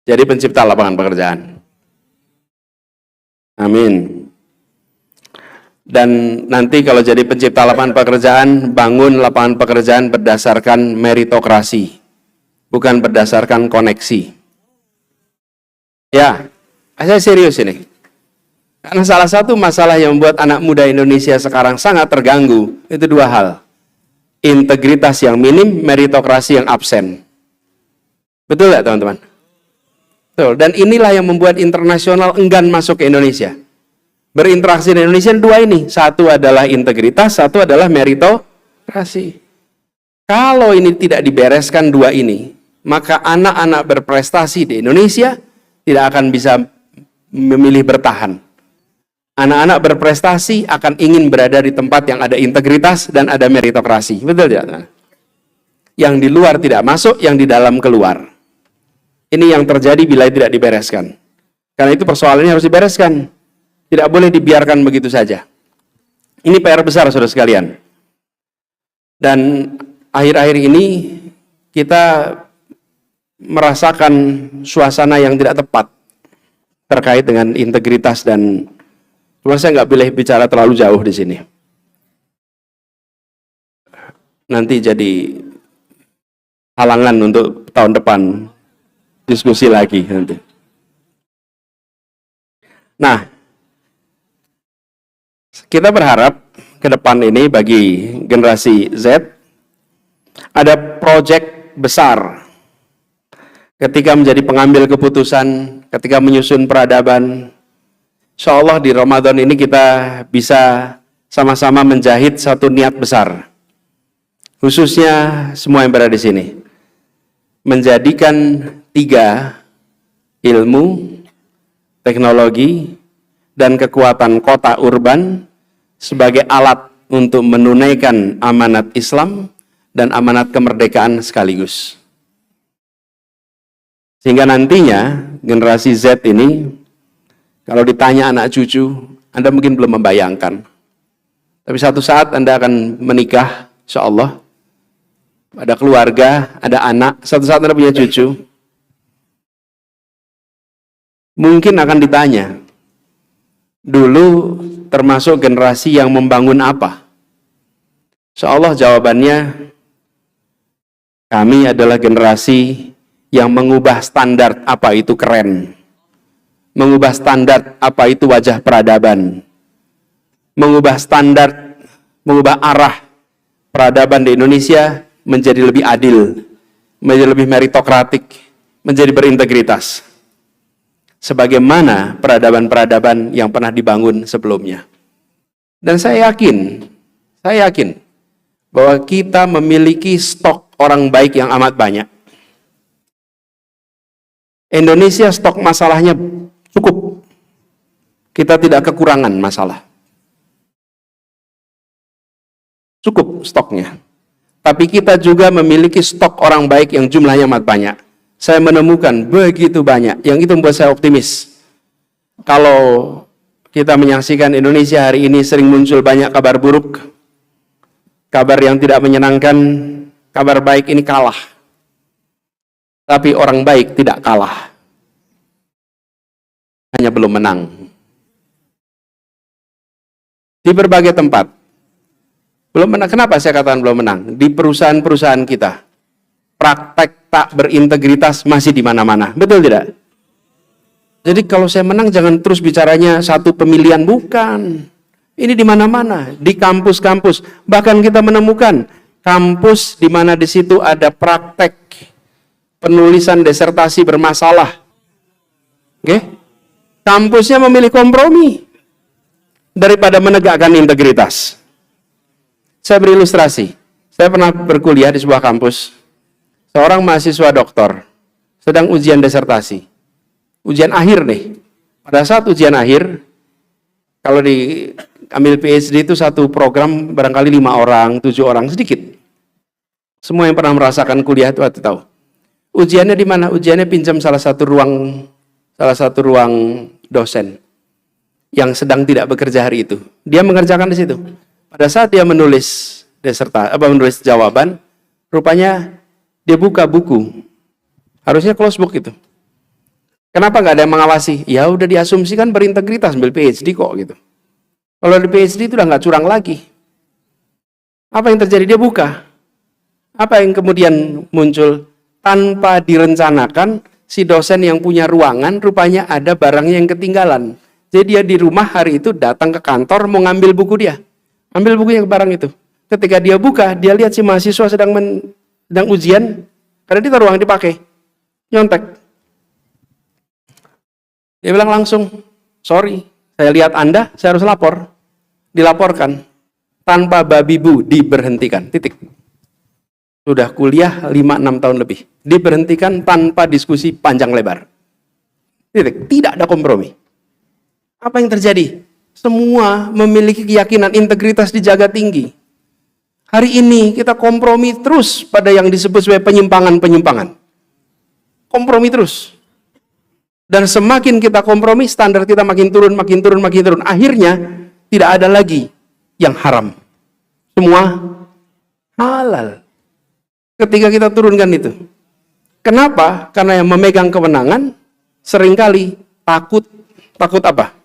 Jadi pencipta lapangan pekerjaan. Amin. Dan nanti kalau jadi pencipta lapangan pekerjaan, bangun lapangan pekerjaan berdasarkan meritokrasi, bukan berdasarkan koneksi. Ya, saya serius ini. Karena salah satu masalah yang membuat anak muda Indonesia sekarang sangat terganggu, itu dua hal. Integritas yang minim, meritokrasi yang absen. Betul nggak teman-teman? Betul. Dan inilah yang membuat internasional enggan masuk ke Indonesia. Berinteraksi di Indonesia dua ini. Satu adalah integritas, satu adalah meritokrasi. Kalau ini tidak dibereskan dua ini, maka anak-anak berprestasi di Indonesia tidak akan bisa memilih bertahan. Anak-anak berprestasi akan ingin berada di tempat yang ada integritas dan ada meritokrasi. Betul tidak? Yang di luar tidak masuk, yang di dalam keluar. Ini yang terjadi bila tidak dibereskan. Karena itu persoalannya harus dibereskan. Tidak boleh dibiarkan begitu saja. Ini PR besar, saudara sekalian. Dan akhir-akhir ini kita merasakan suasana yang tidak tepat terkait dengan integritas dan cuma saya nggak boleh bicara terlalu jauh di sini. Nanti jadi halangan untuk tahun depan diskusi lagi nanti. Nah, kita berharap ke depan ini bagi generasi Z ada proyek besar ketika menjadi pengambil keputusan, ketika menyusun peradaban. Insya Allah di Ramadan ini kita bisa sama-sama menjahit satu niat besar. Khususnya semua yang berada di sini. Menjadikan 3 ilmu, teknologi, dan kekuatan kota urban sebagai alat untuk menunaikan amanat Islam dan amanat kemerdekaan sekaligus. Sehingga nantinya generasi Z ini Kalau ditanya anak cucu, Anda mungkin belum membayangkan. Tapi satu saat Anda akan menikah, insya Allah. Ada keluarga, ada anak, satu saat Anda punya cucu. Mungkin akan ditanya, dulu termasuk generasi yang membangun apa? Insya Allah jawabannya, kami adalah generasi yang mengubah standar apa itu keren. Mengubah standar apa itu wajah peradaban. Mengubah standar, mengubah arah peradaban di Indonesia menjadi lebih adil, menjadi lebih meritokratik, menjadi berintegritas. Sebagaimana peradaban-peradaban yang pernah dibangun sebelumnya. Dan saya yakin bahwa kita memiliki stok orang baik yang amat banyak. Indonesia stok masalahnya cukup. Kita tidak kekurangan masalah. Cukup stoknya. Tapi kita juga memiliki stok orang baik yang jumlahnya amat banyak. Saya menemukan begitu banyak. Yang itu membuat saya optimis. Kalau kita menyaksikan Indonesia hari ini sering muncul banyak kabar buruk, kabar yang tidak menyenangkan, kabar baik ini kalah. Tapi orang baik tidak kalah. Hanya belum menang. Di berbagai tempat. Belum menang. Kenapa saya katakan belum menang? Di perusahaan-perusahaan kita. Praktek tak berintegritas masih di mana-mana. Betul tidak? Jadi kalau saya menang jangan terus bicaranya satu pemilihan. Bukan. Ini di mana-mana. Di kampus-kampus. Bahkan kita menemukan kampus di mana di situ ada praktek penulisan disertasi bermasalah. Oke? Kampusnya memilih kompromi daripada menegakkan integritas. Saya beri ilustrasi. Saya pernah berkuliah di sebuah kampus. Seorang mahasiswa doktor sedang ujian disertasi. Ujian akhir nih. Pada saat ujian akhir, kalau diambil PhD itu satu program barangkali 5 orang, 7 orang, sedikit. Semua yang pernah merasakan kuliah itu tahu. Ujiannya di mana? Ujiannya pinjam salah satu ruang dosen yang sedang tidak bekerja hari itu. Dia mengerjakan di situ. Pada saat dia menulis menulis jawaban, rupanya dia buka buku. Harusnya close book itu. Kenapa nggak ada yang mengawasi? Ya udah diasumsikan berintegritas, ambil PhD kok gitu. Kalau di PhD itu udah nggak curang lagi. Apa yang terjadi? Dia buka. Apa yang kemudian muncul? Tanpa direncanakan, si dosen yang punya ruangan rupanya ada barangnya yang ketinggalan. Jadi dia di rumah hari itu datang ke kantor mau ngambil buku dia. Ambil bukunya ke barang itu. Ketika dia buka, dia lihat si mahasiswa sedang ujian, karena itu ruang dipakai. Nyontek. Dia bilang langsung, sorry, saya lihat Anda, saya harus lapor. Dilaporkan. Tanpa babi bu, diberhentikan. Titik. Sudah kuliah 5-6 tahun lebih. Diberhentikan tanpa diskusi panjang lebar. Titik. Tidak ada kompromi. Apa yang terjadi? Semua memiliki keyakinan integritas dijaga tinggi. Hari ini kita kompromi terus pada yang disebut sebagai penyimpangan-penyimpangan. Kompromi terus. Dan semakin kita kompromi, standar kita makin turun, makin turun, makin turun. Akhirnya tidak ada lagi yang haram. Semua halal. Ketika kita turunkan itu. Kenapa? Karena yang memegang kewenangan seringkali takut. Takut apa?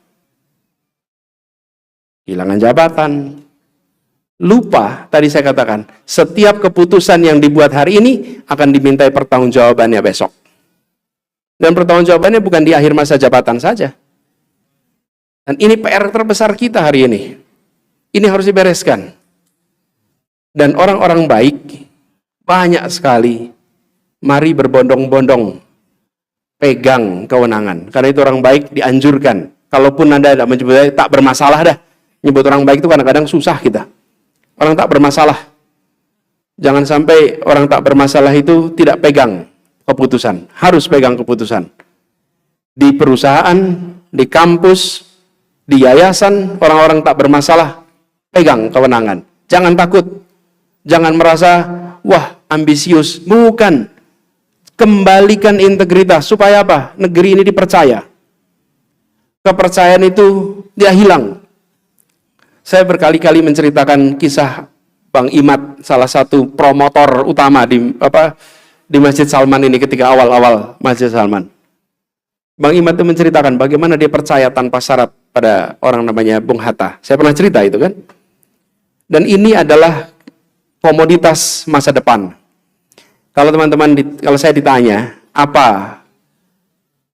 Kehilangan jabatan. Lupa, tadi saya katakan, setiap keputusan yang dibuat hari ini akan dimintai pertanggungjawabannya besok. Dan pertanggungjawabannya bukan di akhir masa jabatan saja. Dan ini PR terbesar kita hari ini. Ini harus dibereskan. Dan orang-orang baik, banyak sekali, mari berbondong-bondong, pegang kewenangan. Karena itu orang baik dianjurkan. Kalaupun Anda tidak menyebut tak bermasalah dah. Nyebut orang baik itu kadang-kadang susah kita. Orang tak bermasalah. Jangan sampai orang tak bermasalah itu tidak pegang keputusan. Harus pegang keputusan. Di perusahaan, di kampus, di yayasan, orang-orang tak bermasalah, pegang kewenangan. Jangan takut. Jangan merasa, wah ambisius. Bukan. Kembalikan integritas. Supaya apa? Negeri ini dipercaya. kepercayaan itu dia hilang. Saya berkali-kali menceritakan kisah Bang Imad, salah satu promotor utama di Masjid Salman ini ketika awal-awal Masjid Salman. Bang Imad itu menceritakan bagaimana dia percaya tanpa syarat pada orang namanya Bung Hatta. Saya pernah cerita itu kan. Dan ini adalah komoditas masa depan. Kalau teman-teman, kalau saya ditanya, apa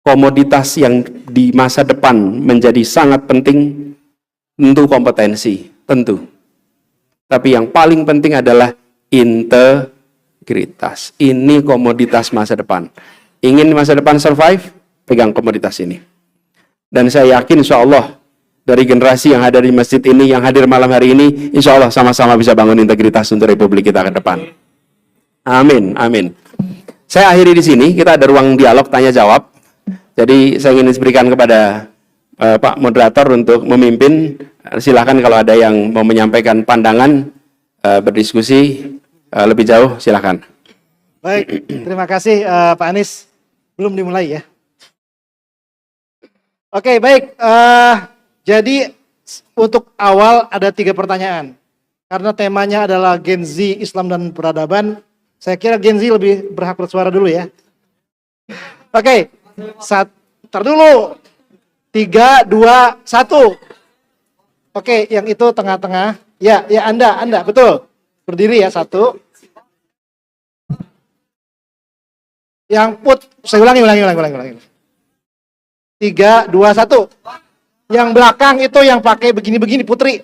komoditas yang di masa depan menjadi sangat penting? Tentu kompetensi, tentu. Tapi yang paling penting adalah integritas. Ini komoditas masa depan. Ingin masa depan survive? Pegang komoditas ini. Dan saya yakin insya Allah dari generasi yang ada di masjid ini, yang hadir malam hari ini, insya Allah sama-sama bisa bangun integritas untuk Republik kita ke depan. Amin, amin. Saya akhiri di sini, kita ada ruang dialog tanya-jawab. Jadi saya ingin berikan kepada Pak Moderator untuk memimpin. Silakan kalau ada yang mau menyampaikan pandangan, berdiskusi lebih jauh, silakan. Baik, terima kasih Pak Anies. Belum dimulai ya. Oke, baik. Jadi untuk awal ada 3 pertanyaan. Karena temanya adalah Gen Z, Islam dan peradaban, saya kira Gen Z lebih berhak bersuara dulu ya. Oke, ntar dulu. 3, 2, 1. Oke, yang itu tengah-tengah. Ya, Anda, betul. Berdiri ya, 1. Yang saya ulangi. 3, 2, 1. Yang belakang itu yang pakai begini-begini, Putri.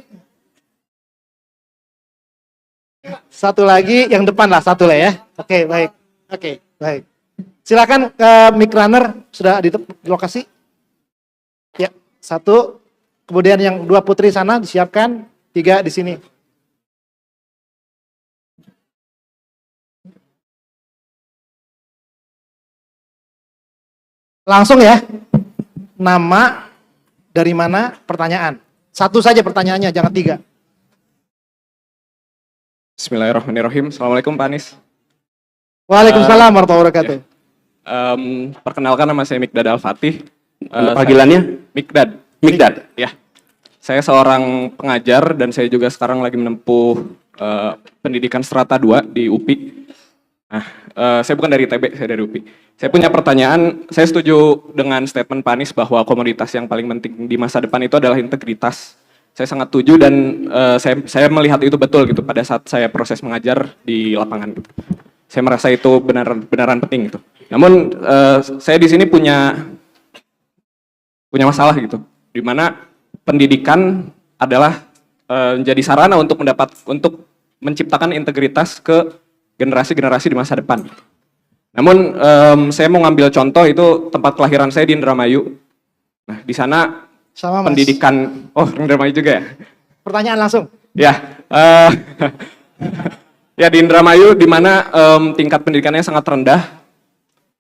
1 lagi, yang depan lah, 1 lah ya. Oke, baik. Oke, baik. Silakan mic runner sudah di lokasi. Ya, 1. Kemudian yang 2 Putri sana disiapkan. 3 di sini. Langsung ya. Nama, dari mana, pertanyaan. 1 saja pertanyaannya, jangan 3. Bismillahirrahmanirrahim. Assalamualaikum Pak Anies. Waalaikumsalam warahmatullahi wabarakatuh. Perkenalkan, nama saya Mikdad Al-Fatih. Panggilannya? Mikdad. Ya. Saya seorang pengajar dan saya juga sekarang lagi menempuh pendidikan strata 2 di UPI. Nah, saya bukan dari ITB, saya dari UPI. Saya punya pertanyaan, saya setuju dengan statement Pak Anies bahwa komoditas yang paling penting di masa depan itu adalah integritas. Saya sangat setuju dan saya melihat itu betul gitu pada saat saya proses mengajar di lapangan gitu. Saya merasa itu benaran penting gitu. Namun saya di sini punya masalah gitu, di mana pendidikan adalah menjadi sarana untuk menciptakan integritas ke generasi-generasi di masa depan. Namun saya mau ngambil contoh itu tempat kelahiran saya di Indramayu. Nah, di sana sama, Mas. Pendidikan, Indramayu juga ya? Pertanyaan langsung. Ya, ya di Indramayu di mana tingkat pendidikannya sangat rendah.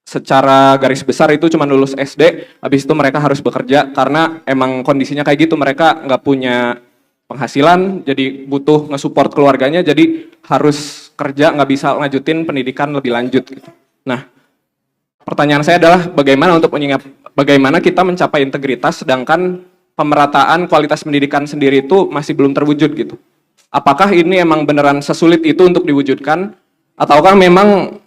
Secara garis besar itu cuma lulus SD, habis itu mereka harus bekerja karena emang kondisinya kayak gitu, mereka nggak punya penghasilan, jadi butuh nge-support keluarganya, jadi harus kerja, nggak bisa lanjutin pendidikan lebih lanjut. Gitu. Nah, pertanyaan saya adalah bagaimana kita mencapai integritas sedangkan pemerataan kualitas pendidikan sendiri itu masih belum terwujud gitu. Apakah ini emang beneran sesulit itu untuk diwujudkan ataukah memang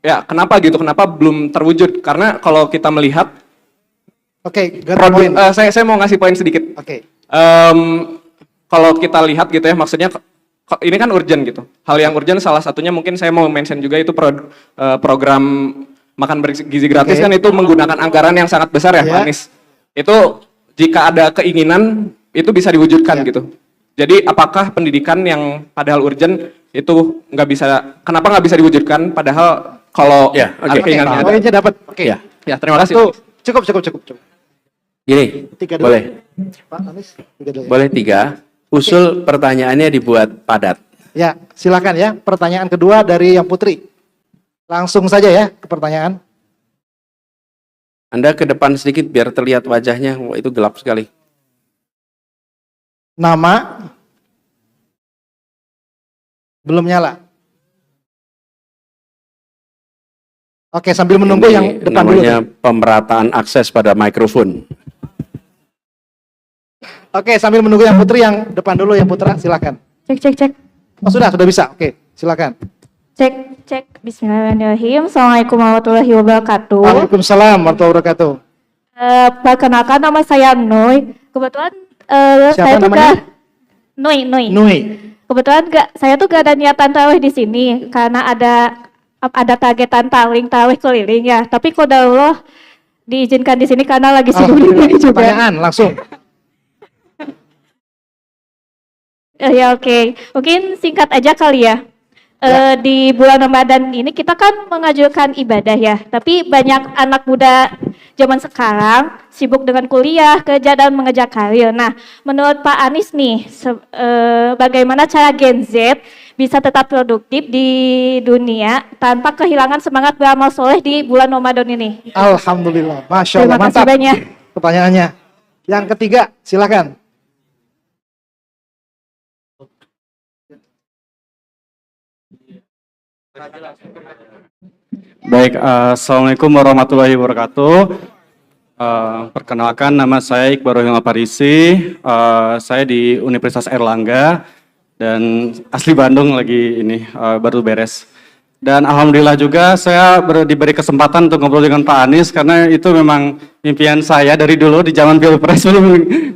ya kenapa belum terwujud? Karena kalau kita melihat saya mau ngasih poin sedikit. Kalau kita lihat gitu ya, maksudnya ini kan urgent gitu. Hal yang urgent salah satunya mungkin saya mau mention juga itu program makan bergizi gratis kan itu menggunakan anggaran yang sangat besar ya, Pak Anies. Itu jika ada keinginan itu bisa diwujudkan gitu. Jadi apakah pendidikan yang padahal urgent itu kenapa nggak bisa diwujudkan padahal kalau keinginannya ada? Poinnya dapat. Ya, terima kasih. Cukup. Gini, 3 boleh? Pak Anies, 3 dulu. Boleh 3. Usul pertanyaannya dibuat padat. Ya, silakan ya. Pertanyaan kedua dari yang Putri. Langsung saja ya ke pertanyaan. Anda ke depan sedikit biar terlihat wajahnya. Wah, itu gelap sekali. Nama. Belum nyala. Oke, sambil menunggu Ini yang depan dulu. namanya pemerataan akses pada mikrofon. Oke, sambil menunggu yang Putri, yang depan dulu, yang Putra, silakan. Cek, cek, cek. Oh, sudah bisa. Oke, silakan. Cek, cek. Bismillahirrahmanirrahim. Assalamualaikum warahmatullahi wabarakatuh. Waalaikumsalam warahmatullahi wabarakatuh. Perkenalkan nama saya Nui. Kebetulan Siapa saya tuh namanya? Nui. Nui. Kebetulan saya tuh gak ada niatan tarawih di sini karena ada targetan tarawih keliling ya. Tapi qadarullah diizinkan di sini karena lagi sibuk di sini juga. Pertanyaan langsung. Ya oke. Mungkin singkat aja kali ya. Di bulan Ramadan ini kita kan mengajukan ibadah ya, tapi banyak anak muda zaman sekarang sibuk dengan kuliah, kerja dan mengejar karir. Nah, menurut Pak Anies nih, bagaimana cara Gen Z bisa tetap produktif di dunia tanpa kehilangan semangat beramal soleh di bulan Ramadan ini? Alhamdulillah, Masya Allah, Terima kasih mantap banyak. pertanyaannya. Yang ketiga, silakan. Baik, Assalamualaikum warahmatullahi wabarakatuh. Perkenalkan, nama saya Iqbal Rohil Aparisi. Saya di Universitas Airlangga dan asli Bandung lagi ini baru beres. Dan alhamdulillah juga saya diberi kesempatan untuk ngobrol dengan Pak Anies karena itu memang impian saya dari dulu di zaman Pilpres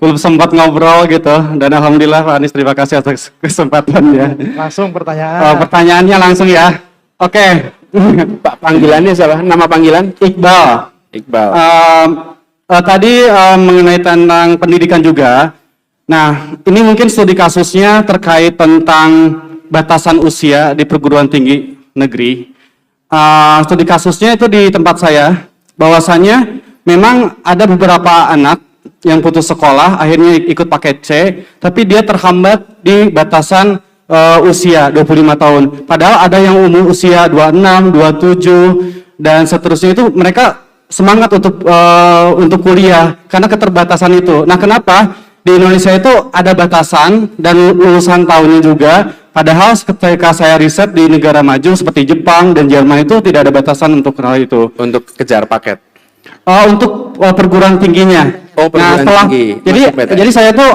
belum sempat ngobrol gitu. Dan alhamdulillah Pak Anies, terima kasih atas kesempatannya. Langsung pertanyaan. Pertanyaannya langsung ya. Oke. Pak, panggilannya siapa? Nama panggilan? Iqbal. Iqbal. Tadi mengenai tentang pendidikan juga. Nah, ini mungkin studi kasusnya terkait tentang batasan usia di perguruan tinggi negeri. Studi kasusnya itu di tempat saya, bahwasannya memang ada beberapa anak yang putus sekolah, akhirnya ikut paket C, tapi dia terhambat di batasan usia 25 tahun. Padahal ada yang umur usia 26, 27, dan seterusnya itu mereka semangat untuk kuliah karena keterbatasan itu. Nah, kenapa di Indonesia itu ada batasan dan lulusan tahunnya juga? Padahal ketika saya riset di negara maju seperti Jepang dan Jerman itu tidak ada batasan untuk hal itu. Untuk kejar paket. Untuk perguruan tingginya. Oh, perguruan tinggi. Jadi saya tuh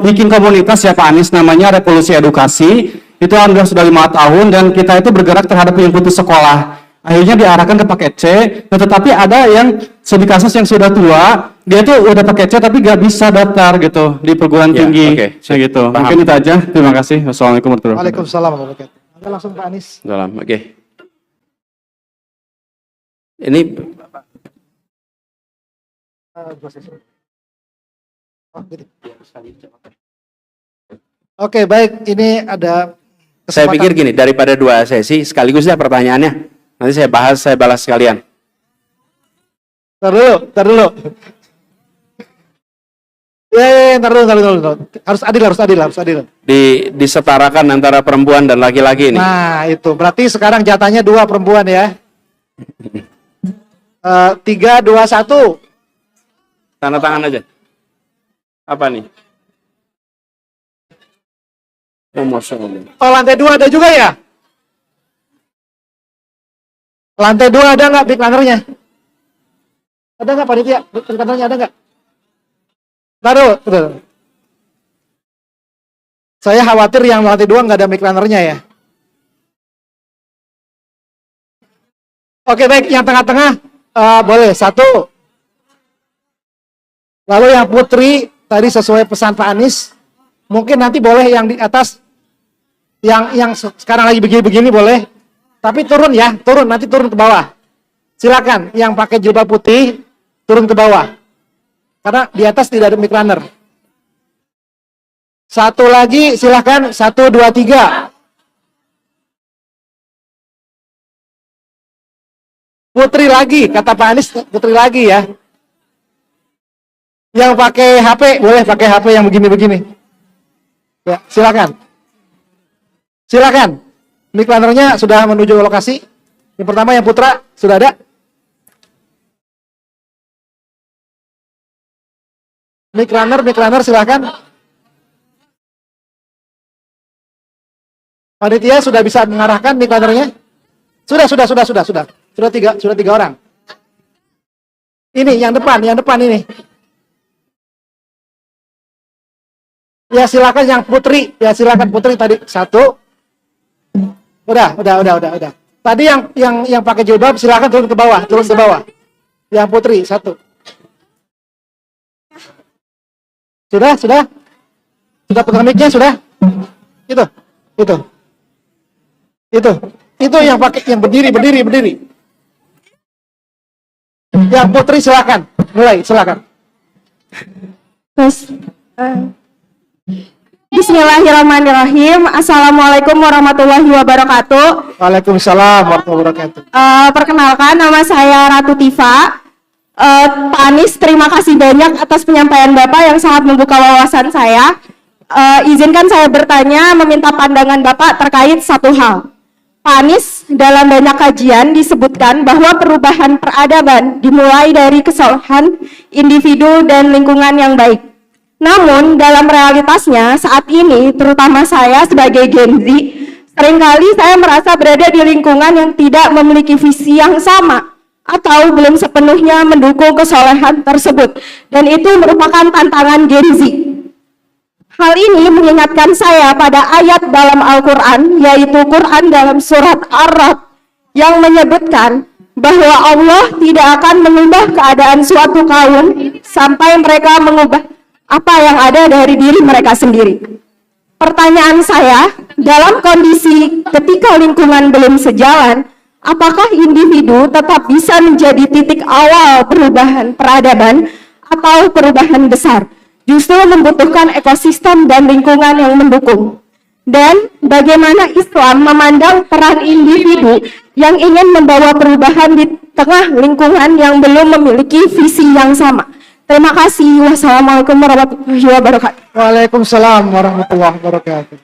bikin komunitas ya Pak Anies, namanya Revolusi Edukasi. Itu alhamdulillah sudah 5 tahun dan kita itu bergerak terhadap yang putus sekolah. Akhirnya diarahkan ke paket C, nah, tetapi ada yang studi kasus yang sudah tua, dia tuh udah paket C tapi gak bisa daftar gitu di perguruan Ya, tinggi. oke. Kayak gitu. Paham. Mungkin itu aja. Terima kasih. Wassalamualaikum warahmatullahi wabarakatuh. Waalaikumsalam warahmatullahi wabarakatuh. Oke, langsung Pak Anies. Dalam, oke. Ini Oke, baik. Ini ada saya kesempatan. pikir gini, daripada 2 sesi sekaligus ya pertanyaannya. Nanti saya bahas, saya balas sekalian. Ntar dulu. Ntar dulu. Harus adil. Disetarakan antara perempuan dan laki-laki ini. Nah, itu. Berarti sekarang jatahnya 2 perempuan ya. 3, 2, 1. Tanda tangan aja. Apa nih? Oh, Masya Allah. Oh, lantai 2 ada juga ya? Lantai 2 ada nggak big runner-nya? Ada nggak panitia? Big runner-nya ada nggak? Taruh. Saya khawatir yang lantai 2 nggak ada big runner-nya ya. Oke, baik. Yang tengah-tengah boleh 1. Lalu yang Putri tadi sesuai pesan Pak Anies, mungkin nanti boleh yang di atas, yang sekarang lagi begini-begini boleh, tapi turun ya, nanti turun ke bawah. Silakan yang pakai jilbab putih turun ke bawah, karena di atas tidak ada mic runner. 1 lagi, silakan 1, 2, 3. Putri lagi, kata Pak Anies, Putri lagi ya. Yang pakai HP, boleh pakai HP yang begini-begini. Ya, silakan. Mic runner-nya sudah menuju lokasi. Yang pertama yang Putra, sudah ada? Mic runner silakan. Panitia sudah bisa mengarahkan mic runner-nya? Sudah. Sudah 3 orang. Ini yang depan ini. Ya silakan yang Putri. Ya silakan Putri tadi satu. Udah. Tadi yang pakai jilbab silakan turun ke bawah, Yang Putri satu. Sudah? Sudah pegang mic-nya sudah? Itu yang pakai yang berdiri. Yang Putri silakan. Mulai, silakan. Terus, Bismillahirrahmanirrahim. Assalamualaikum warahmatullahi wabarakatuh. Waalaikumsalam warahmatullahi wabarakatuh. Perkenalkan, nama saya Ratu Tifa. Pak Anies, terima kasih banyak atas penyampaian Bapak yang sangat membuka wawasan saya. Izinkan saya bertanya, meminta pandangan Bapak terkait satu hal. Pak Anies, dalam banyak kajian disebutkan bahwa perubahan peradaban dimulai dari kesalahan individu dan lingkungan yang baik. Namun, dalam realitasnya saat ini, terutama saya sebagai Gen Z, seringkali saya merasa berada di lingkungan yang tidak memiliki visi yang sama atau belum sepenuhnya mendukung kesolehan tersebut. Dan itu merupakan tantangan Gen Z. Hal ini mengingatkan saya pada ayat dalam Al-Quran, yaitu Quran dalam surat Ar-Ra'd, yang menyebutkan bahwa Allah tidak akan mengubah keadaan suatu kaum sampai mereka mengubah apa yang ada dari diri mereka sendiri. Pertanyaan saya, dalam kondisi ketika lingkungan belum sejalan, apakah individu tetap bisa menjadi titik awal perubahan peradaban atau perubahan besar? Justru membutuhkan ekosistem dan lingkungan yang mendukung. Dan bagaimana Islam memandang peran individu yang ingin membawa perubahan di tengah lingkungan yang belum memiliki visi yang sama? Terima kasih. Wassalamualaikum warahmatullahi wabarakatuh. Waalaikumsalam warahmatullahi wabarakatuh.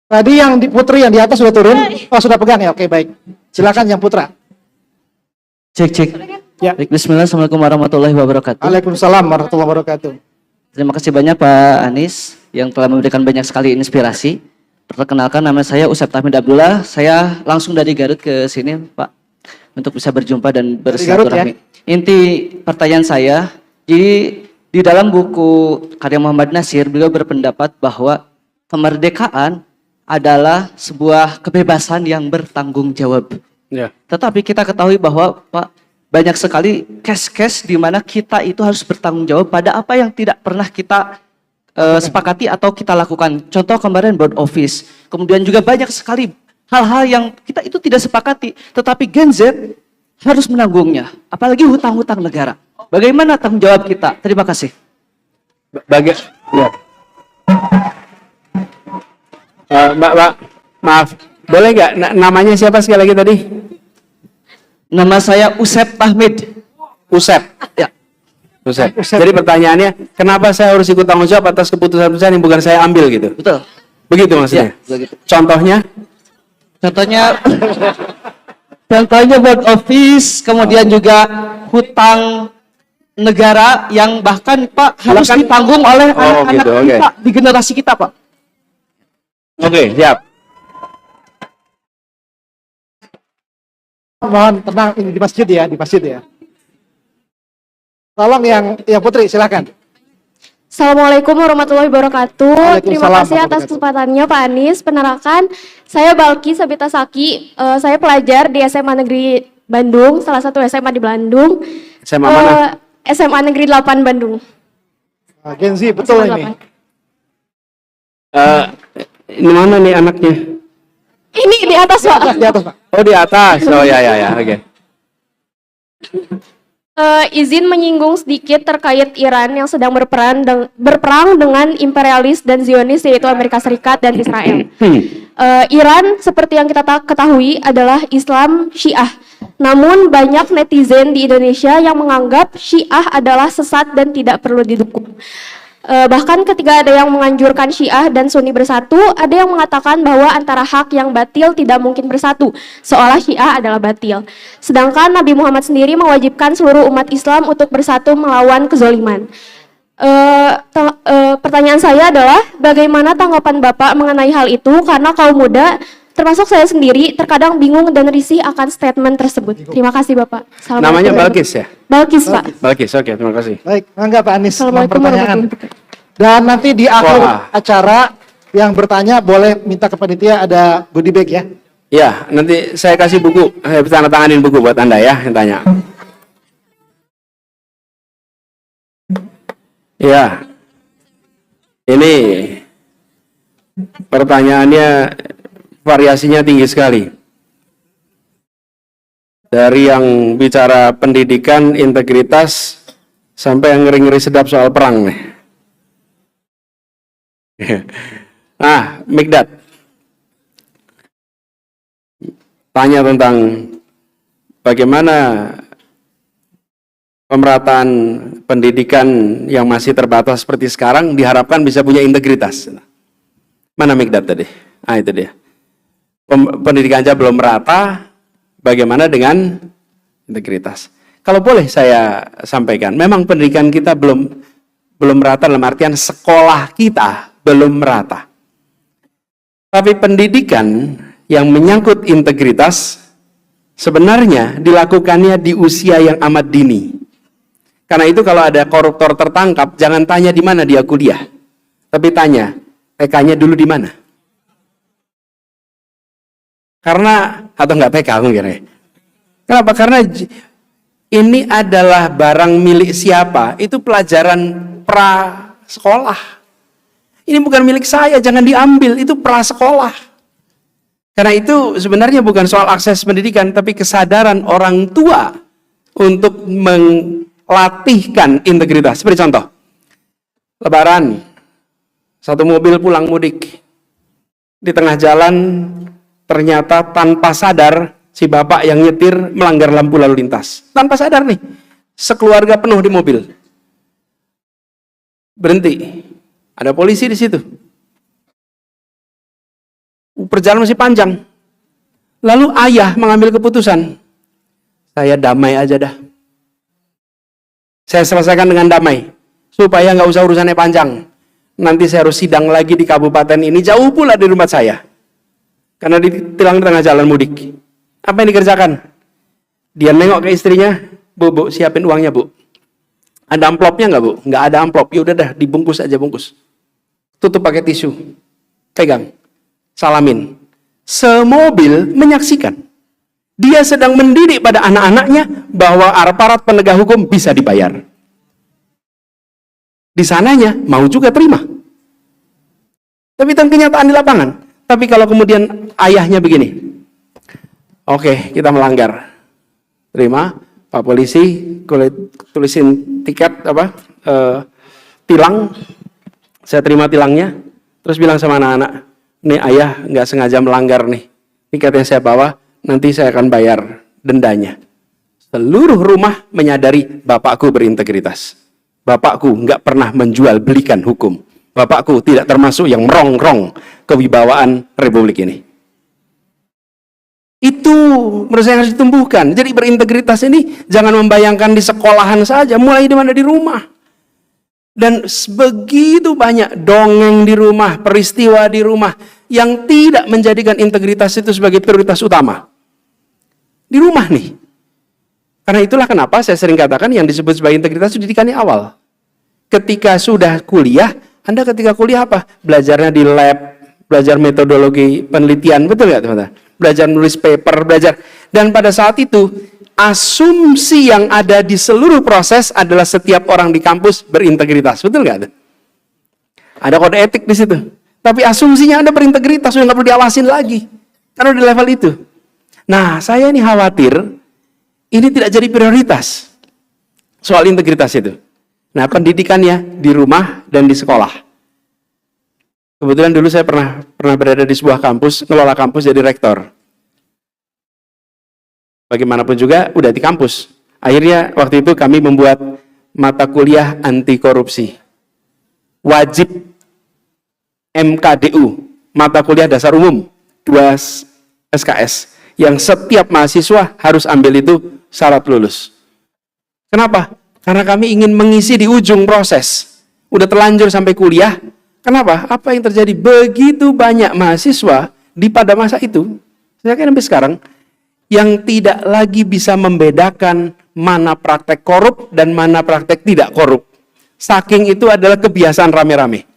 Tadi yang di Putri yang di atas sudah turun? Oh, sudah pegang ya? Oke, baik. Silakan yang Putra. Cek. Ya. Baik, bismillah, assalamualaikum warahmatullahi wabarakatuh. Waalaikumsalam warahmatullahi wabarakatuh. Terima kasih banyak Pak Anies yang telah memberikan banyak sekali inspirasi. Perkenalkan, nama saya Usep Tahmid Abdullah. Saya langsung dari Garut ke sini, Pak, untuk bisa berjumpa dan bersilaturahmi. Inti pertanyaan saya, jadi di dalam buku karya Muhammad Nasir, beliau berpendapat bahwa kemerdekaan adalah sebuah kebebasan yang bertanggung jawab. Ya. Tetapi kita ketahui bahwa Pak, banyak sekali case-case di mana kita itu harus bertanggung jawab pada apa yang tidak pernah kita sepakati atau kita lakukan. Contoh kemarin board office. Kemudian juga banyak sekali hal-hal yang kita itu tidak sepakati. Tetapi Gen Z harus menanggungnya. Apalagi hutang-hutang negara. Bagaimana tanggung jawab kita? Terima kasih. Ya. Mbak, maaf. Boleh nggak namanya siapa sekali lagi tadi? Nama saya Usep Tahmid. Usep. Ya. Usep. Jadi pertanyaannya, kenapa saya harus ikut tanggung jawab atas keputusan-keputusan yang bukan saya ambil gitu? Betul. Begitu maksudnya? Ya, begitu. Contohnya? Contohnya board office, kemudian juga hutang negara yang bahkan Pak harus ditanggung oleh anak-anak gitu, kita di generasi kita, Pak. Oke, siap. Mohon tenang, ini di masjid ya, Tolong yang Putri, silakan. Assalamualaikum warahmatullahi wabarakatuh. Terima Waalaikumsalam kasih atas kesempatannya Pak Anies. Penerakan, saya Balki Sabita Saki. Saya pelajar di SMA Negeri Bandung, salah satu SMA di Bandung. SMA mana? SMA Negeri 8 Bandung. Gen Z, betul SMA ini. 8. Ini mana nih anaknya? Ini di atas, Pak. Di atas, Pak. Oh, di atas. Oh, ya, oke. Izin menyinggung sedikit terkait Iran yang sedang berperang dengan imperialis dan Zionis, yaitu Amerika Serikat dan Israel. Iran seperti yang kita ketahui adalah Islam Syiah. Namun banyak netizen di Indonesia yang menganggap Syiah adalah sesat dan tidak perlu didukung. Bahkan ketika ada yang menganjurkan Syiah dan Sunni bersatu, ada yang mengatakan bahwa antara hak yang batil tidak mungkin bersatu, seolah Syiah adalah batil. Sedangkan Nabi Muhammad sendiri mewajibkan seluruh umat Islam untuk bersatu melawan kezoliman. Pertanyaan saya adalah, bagaimana tanggapan Bapak mengenai hal itu? Karena kaum muda, termasuk saya sendiri, terkadang bingung dan risih akan statement tersebut. Terima kasih Bapak. Namanya Balkis ya? Balkis, Pak. Balkis, oke, terima kasih. Baik, enggak Pak Anies, Assalamualaikum pertanyaan. warahmatullahi wabarakatuh. Dan nanti di akhir Wah. acara yang bertanya boleh minta ke panitia ada goodie bag ya. Ya, nanti saya kasih buku, saya tanda tanganin buku buat Anda ya yang tanya. Ya, ini pertanyaannya variasinya tinggi sekali. Dari yang bicara pendidikan, integritas, sampai yang ngeri-ngeri sedap soal perang nih. Nah, Mikdad. Tanya tentang bagaimana pemerataan pendidikan yang masih terbatas seperti sekarang diharapkan bisa punya integritas. Mana Mikdad tadi? Ah, itu dia. Pendidikan aja belum merata, bagaimana dengan integritas? Kalau boleh saya sampaikan, memang pendidikan kita belum merata dalam artian sekolah kita belum merata. Tapi pendidikan yang menyangkut integritas sebenarnya dilakukannya di usia yang amat dini. Karena itu kalau ada koruptor tertangkap, jangan tanya di mana dia kuliah, tapi tanya TK-nya dulu di mana. Karena atau nggak TK mungkin ya. Kenapa? Karena ini adalah barang milik siapa? Itu pelajaran pra sekolah. Ini bukan milik saya, jangan diambil. Itu pra sekolah. Karena itu sebenarnya bukan soal akses pendidikan, tapi kesadaran orang tua untuk melatihkan integritas. Seperti contoh, Lebaran, satu mobil pulang mudik. Di tengah jalan, ternyata tanpa sadar, si bapak yang nyetir melanggar lampu lalu lintas. Tanpa sadar nih, sekeluarga penuh di mobil. Berhenti. Ada polisi di situ. Perjalanan masih panjang. Lalu ayah mengambil keputusan. Saya damai aja dah. Saya selesaikan dengan damai. Supaya nggak usah urusannya panjang. Nanti saya harus sidang lagi di kabupaten ini. Jauh pula di rumah saya. Karena ditilang di tengah jalan mudik. Apa yang dikerjakan? Dia nengok ke istrinya. Bu, siapin uangnya, Bu. Ada amplopnya nggak, Bu? Nggak ada amplop. Ya udah dah, dibungkus aja, bungkus. Tutup pakai tisu. Pegang. Salamin. Semobil menyaksikan. Dia sedang mendidik pada anak-anaknya bahwa aparat penegak hukum bisa dibayar. Di sananya mau juga terima. Tapi itu kenyataan di lapangan. Tapi kalau kemudian ayahnya begini. Oke, kita melanggar. Terima, Pak Polisi, tulisin tiket tilang. Saya terima tilangnya, terus bilang sama anak-anak, nih ayah nggak sengaja melanggar nih, tiket yang saya bawa, nanti saya akan bayar dendanya. Seluruh rumah menyadari bapakku berintegritas. Bapakku nggak pernah menjual belikan hukum. Bapakku tidak termasuk yang merongrong kewibawaan Republik ini. Itu menurut saya harus ditumbuhkan. Jadi berintegritas ini jangan membayangkan di sekolahan saja, mulai di mana, di rumah. Dan begitu banyak dongeng di rumah, peristiwa di rumah yang tidak menjadikan integritas itu sebagai prioritas utama. Di rumah nih. Karena itulah kenapa saya sering katakan yang disebut sebagai integritas itu didikannya awal. Ketika sudah kuliah, Anda ketika kuliah apa? Belajarnya di lab, belajar metodologi penelitian, betul nggak teman-teman? Belajar nulis paper, belajar. Dan pada saat itu, asumsi yang ada di seluruh proses adalah setiap orang di kampus berintegritas. Betul nggak? Ada kode etik di situ. Tapi asumsinya Anda berintegritas, sudah nggak perlu diawasin lagi. Karena di level itu. Nah, saya ini khawatir, ini tidak jadi prioritas. Soal integritas itu. Nah, pendidikannya di rumah dan di sekolah. Kebetulan dulu saya pernah berada di sebuah kampus, ngelola kampus jadi rektor. Bagaimanapun juga udah di kampus. Akhirnya waktu itu kami membuat mata kuliah anti korupsi. Wajib MKDU, mata kuliah dasar umum, 2 SKS. Yang setiap mahasiswa harus ambil itu syarat lulus. Kenapa? Karena kami ingin mengisi di ujung proses. Udah terlanjur sampai kuliah. Kenapa? Apa yang terjadi? Begitu banyak mahasiswa pada masa itu, saya kira sampai sekarang, yang tidak lagi bisa membedakan mana praktek korup dan mana praktek tidak korup. Saking itu adalah kebiasaan rame-rame.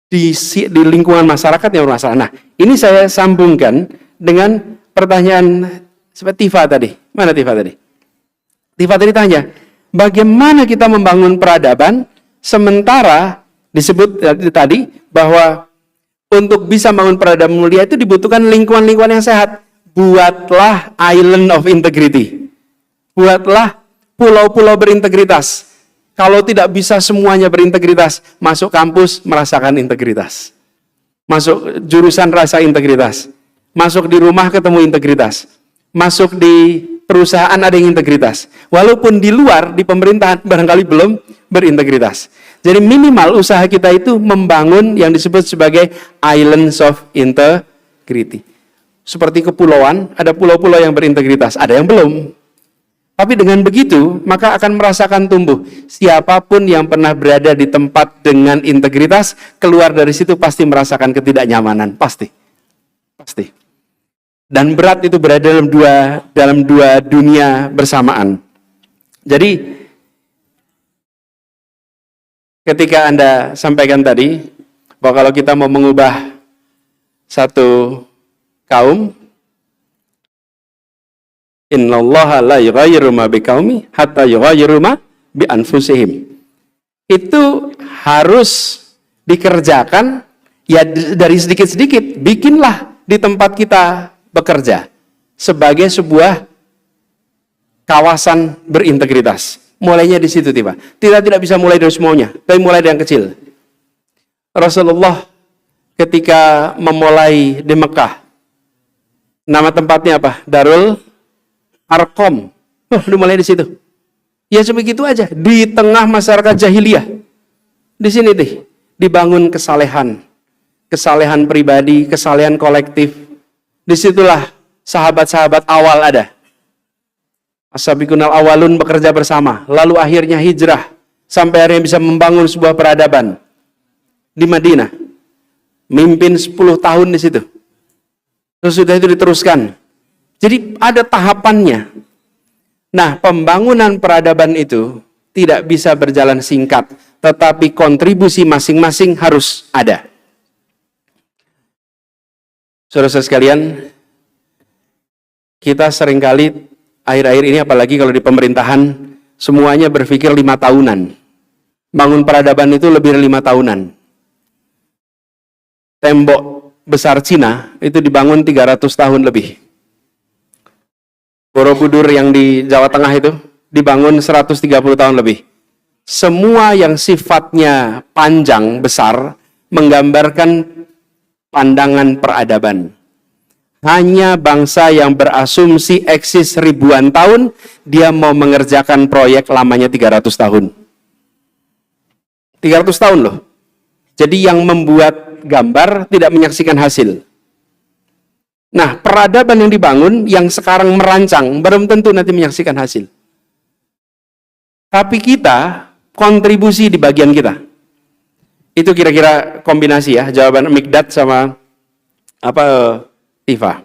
Di lingkungan masyarakat yang bermasalah. Nah, ini saya sambungkan dengan pertanyaan seperti Tifa tadi. Mana Tifa tadi? Tifa tadi tanya, bagaimana kita membangun peradaban sementara disebut tadi bahwa untuk bisa membangun peradaban mulia itu dibutuhkan lingkungan-lingkungan yang sehat. Buatlah island of integrity. Buatlah pulau-pulau berintegritas. Kalau tidak bisa semuanya berintegritas, masuk kampus merasakan integritas. Masuk jurusan rasa integritas. Masuk di rumah ketemu integritas. Masuk di perusahaan ada yang integritas. Walaupun di luar, di pemerintahan barangkali belum berintegritas. Jadi minimal usaha kita itu membangun yang disebut sebagai islands of integrity. Seperti kepulauan, ada pulau-pulau yang berintegritas, ada yang belum. Tapi dengan begitu, maka akan merasakan tumbuh. Siapapun yang pernah berada di tempat dengan integritas, keluar dari situ pasti merasakan ketidaknyamanan. Pasti. Pasti. Dan berat itu berada dalam dua dunia bersamaan. Jadi, ketika Anda sampaikan tadi, bahwa kalau kita mau mengubah satu kaum, innallaha la yughayyiru ma biqaumi hatta yughayyiru ma bi anfusihim. Itu harus dikerjakan ya dari sedikit-sedikit. Bikinlah di tempat kita bekerja sebagai sebuah kawasan berintegritas. Mulainya di situ, Tiba. Tidak bisa mulai dari semuanya, tapi mulai dari yang kecil. Rasulullah ketika memulai di Mekah, nama tempatnya apa? Darul Arqam. Dimulai di situ. Ya cuma gitu aja. Di tengah masyarakat jahiliyah. Di sini deh. Dibangun kesalehan. Kesalehan pribadi, kesalehan kolektif. Disitulah sahabat-sahabat awal ada. As-sabiqunal awalun bekerja bersama. Lalu akhirnya hijrah. Sampai akhirnya bisa membangun sebuah peradaban. Di Madinah. Mimpin 10 tahun di situ. Terus sudah itu diteruskan. Jadi ada tahapannya. Nah, pembangunan peradaban itu tidak bisa berjalan singkat, tetapi kontribusi masing-masing harus ada. Saudara-saudara sekalian, kita seringkali akhir-akhir ini, apalagi kalau di pemerintahan, semuanya berpikir 5 tahunan. Bangun peradaban itu lebih dari 5 tahunan. Tembok besar Cina itu dibangun 300 tahun lebih. Borobudur yang di Jawa Tengah itu dibangun 130 tahun lebih. Semua yang sifatnya panjang, besar, menggambarkan pandangan peradaban. Hanya bangsa yang berasumsi eksis ribuan tahun, dia mau mengerjakan proyek lamanya 300 tahun. 300 tahun loh. Jadi yang membuat gambar tidak menyaksikan hasil. Nah, peradaban yang dibangun, yang sekarang merancang, belum tentu nanti menyaksikan hasil. Tapi kita, kontribusi di bagian kita. Itu kira-kira kombinasi ya, jawaban Mikdad sama Tifa.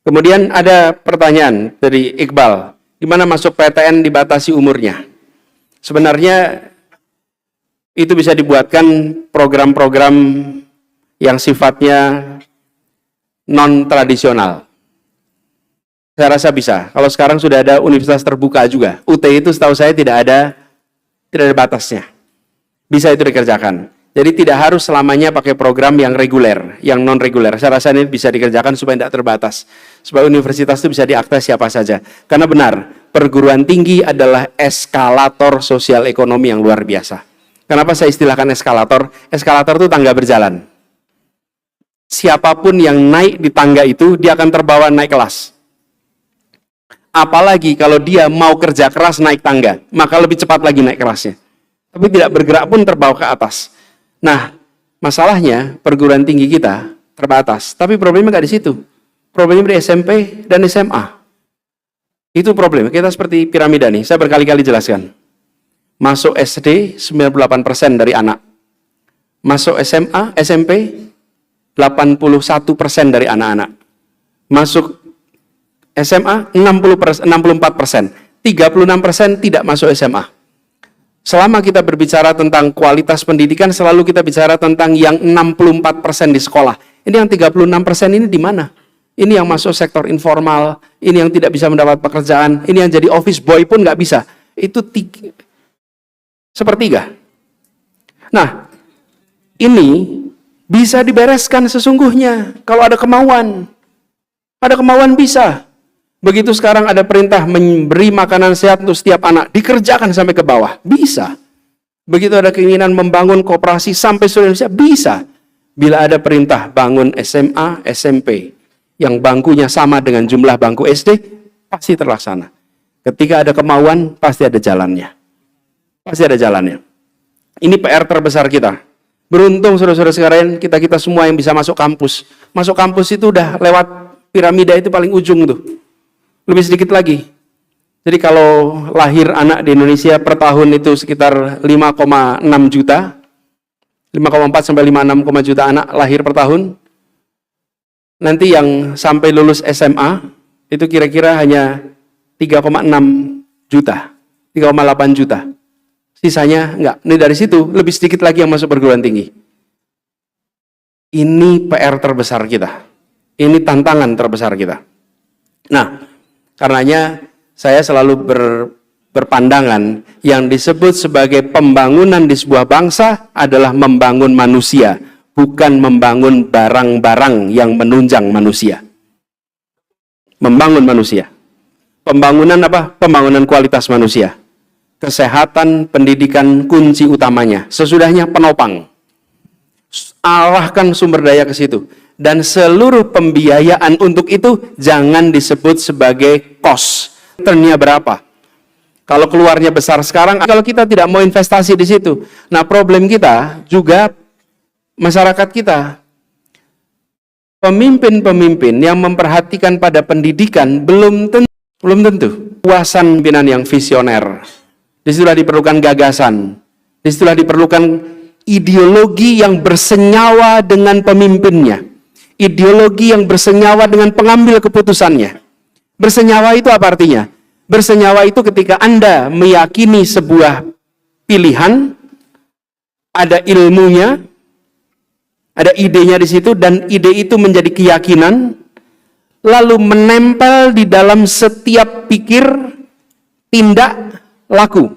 Kemudian ada pertanyaan dari Iqbal, gimana masuk PTN dibatasi umurnya? Sebenarnya itu bisa dibuatkan program-program yang sifatnya non-tradisional. Saya rasa bisa. Kalau sekarang sudah ada universitas terbuka juga. UT itu setahu saya tidak ada batasnya. Bisa itu dikerjakan. Jadi tidak harus selamanya pakai program yang reguler, yang non-reguler. Saya rasa ini bisa dikerjakan supaya tidak terbatas. Supaya universitas itu bisa diakses siapa saja. Karena benar, perguruan tinggi adalah eskalator sosial ekonomi yang luar biasa. Kenapa saya istilahkan eskalator? Eskalator itu tangga berjalan. Siapapun yang naik di tangga itu, dia akan terbawa naik kelas. Apalagi kalau dia mau kerja keras naik tangga, maka lebih cepat lagi naik kelasnya. Tapi tidak bergerak pun terbawa ke atas. Nah, masalahnya perguruan tinggi kita terbatas. Tapi problemnya nggak di situ. Problemnya di SMP dan SMA. Itu problem. Kita seperti piramida nih, saya berkali-kali jelaskan. Masuk SD, 98% dari anak. Masuk SMA, SMP, 81% dari anak-anak. Masuk SMA 64%, 36% tidak masuk SMA. Selama kita berbicara tentang kualitas pendidikan, selalu kita bicara tentang yang 64% di sekolah. Ini yang 36% ini di mana? Ini yang masuk sektor informal, ini yang tidak bisa mendapat pekerjaan, ini yang jadi office boy pun nggak bisa. Itu sepertiga. Nah, ini bisa dibereskan sesungguhnya kalau ada kemauan. Ada kemauan bisa. Begitu sekarang ada perintah memberi makanan sehat untuk setiap anak, dikerjakan sampai ke bawah, bisa. Begitu ada keinginan membangun koperasi sampai seluruh Indonesia, bisa. Bila ada perintah bangun SMA, SMP, yang bangkunya sama dengan jumlah bangku SD, pasti terlaksana. Ketika ada kemauan, pasti ada jalannya. Pasti ada jalannya. Ini PR terbesar kita. Beruntung saudara-saudara sekalian, kita semua yang bisa masuk kampus. Masuk kampus itu udah lewat piramida itu paling ujung tuh. Lebih sedikit lagi. Jadi kalau lahir anak di Indonesia per tahun itu sekitar 5,6 juta, 5,4 sampai 5,6 juta anak lahir per tahun. Nanti yang sampai lulus SMA itu kira-kira hanya 3,6 juta, 3,8 juta. Sisanya enggak. Ini dari situ lebih sedikit lagi yang masuk perguruan tinggi. Ini PR terbesar kita. Ini tantangan terbesar kita. Nah, karenanya saya selalu berpandangan yang disebut sebagai pembangunan di sebuah bangsa adalah membangun manusia, bukan membangun barang-barang yang menunjang manusia. Membangun manusia. Pembangunan apa? Pembangunan kualitas manusia. Kesehatan, pendidikan, kunci utamanya. Sesudahnya penopang. Arahkan sumber daya ke situ. Dan seluruh pembiayaan untuk itu jangan disebut sebagai cost. Returnnya berapa? Kalau keluarnya besar sekarang, kalau kita tidak mau investasi di situ. Nah, problem kita juga masyarakat kita. Pemimpin-pemimpin yang memperhatikan pada pendidikan belum tentu. Kuasan pimpinan yang visioner. Disitulah diperlukan gagasan. Disitulah diperlukan ideologi yang bersenyawa dengan pemimpinnya. Ideologi yang bersenyawa dengan pengambil keputusannya. Bersenyawa itu apa artinya? Bersenyawa itu ketika Anda meyakini sebuah pilihan, ada ilmunya, ada idenya di situ, dan ide itu menjadi keyakinan, lalu menempel di dalam setiap pikir, tindak, laku.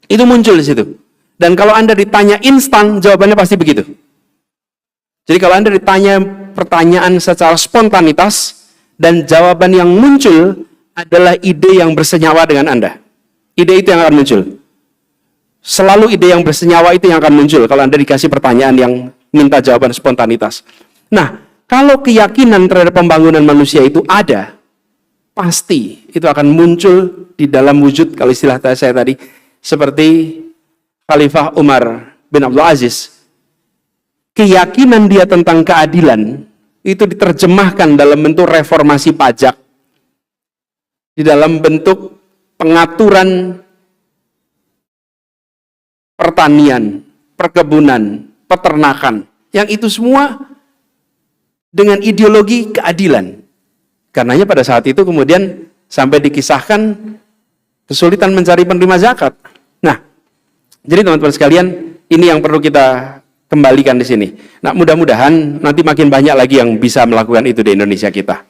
Itu muncul di situ. Dan kalau Anda ditanya instan, jawabannya pasti begitu. Jadi kalau Anda ditanya pertanyaan secara spontanitas dan jawaban yang muncul adalah ide yang bersenyawa dengan Anda. Ide itu yang akan muncul. Selalu ide yang bersenyawa itu yang akan muncul kalau Anda dikasih pertanyaan yang minta jawaban spontanitas. Nah, kalau keyakinan terhadap pembangunan manusia itu ada, pasti itu akan muncul di dalam wujud, kalau istilah saya tadi, seperti Khalifah Umar bin Abdul Aziz. Keyakinan dia tentang keadilan itu diterjemahkan dalam bentuk reformasi pajak, di dalam bentuk pengaturan pertanian, perkebunan, peternakan, yang itu semua dengan ideologi keadilan. Karenanya pada saat itu kemudian sampai dikisahkan kesulitan mencari penerima zakat. Nah, jadi teman-teman sekalian, ini yang perlu kita kembalikan di sini. Nah, mudah-mudahan nanti makin banyak lagi yang bisa melakukan itu di Indonesia kita.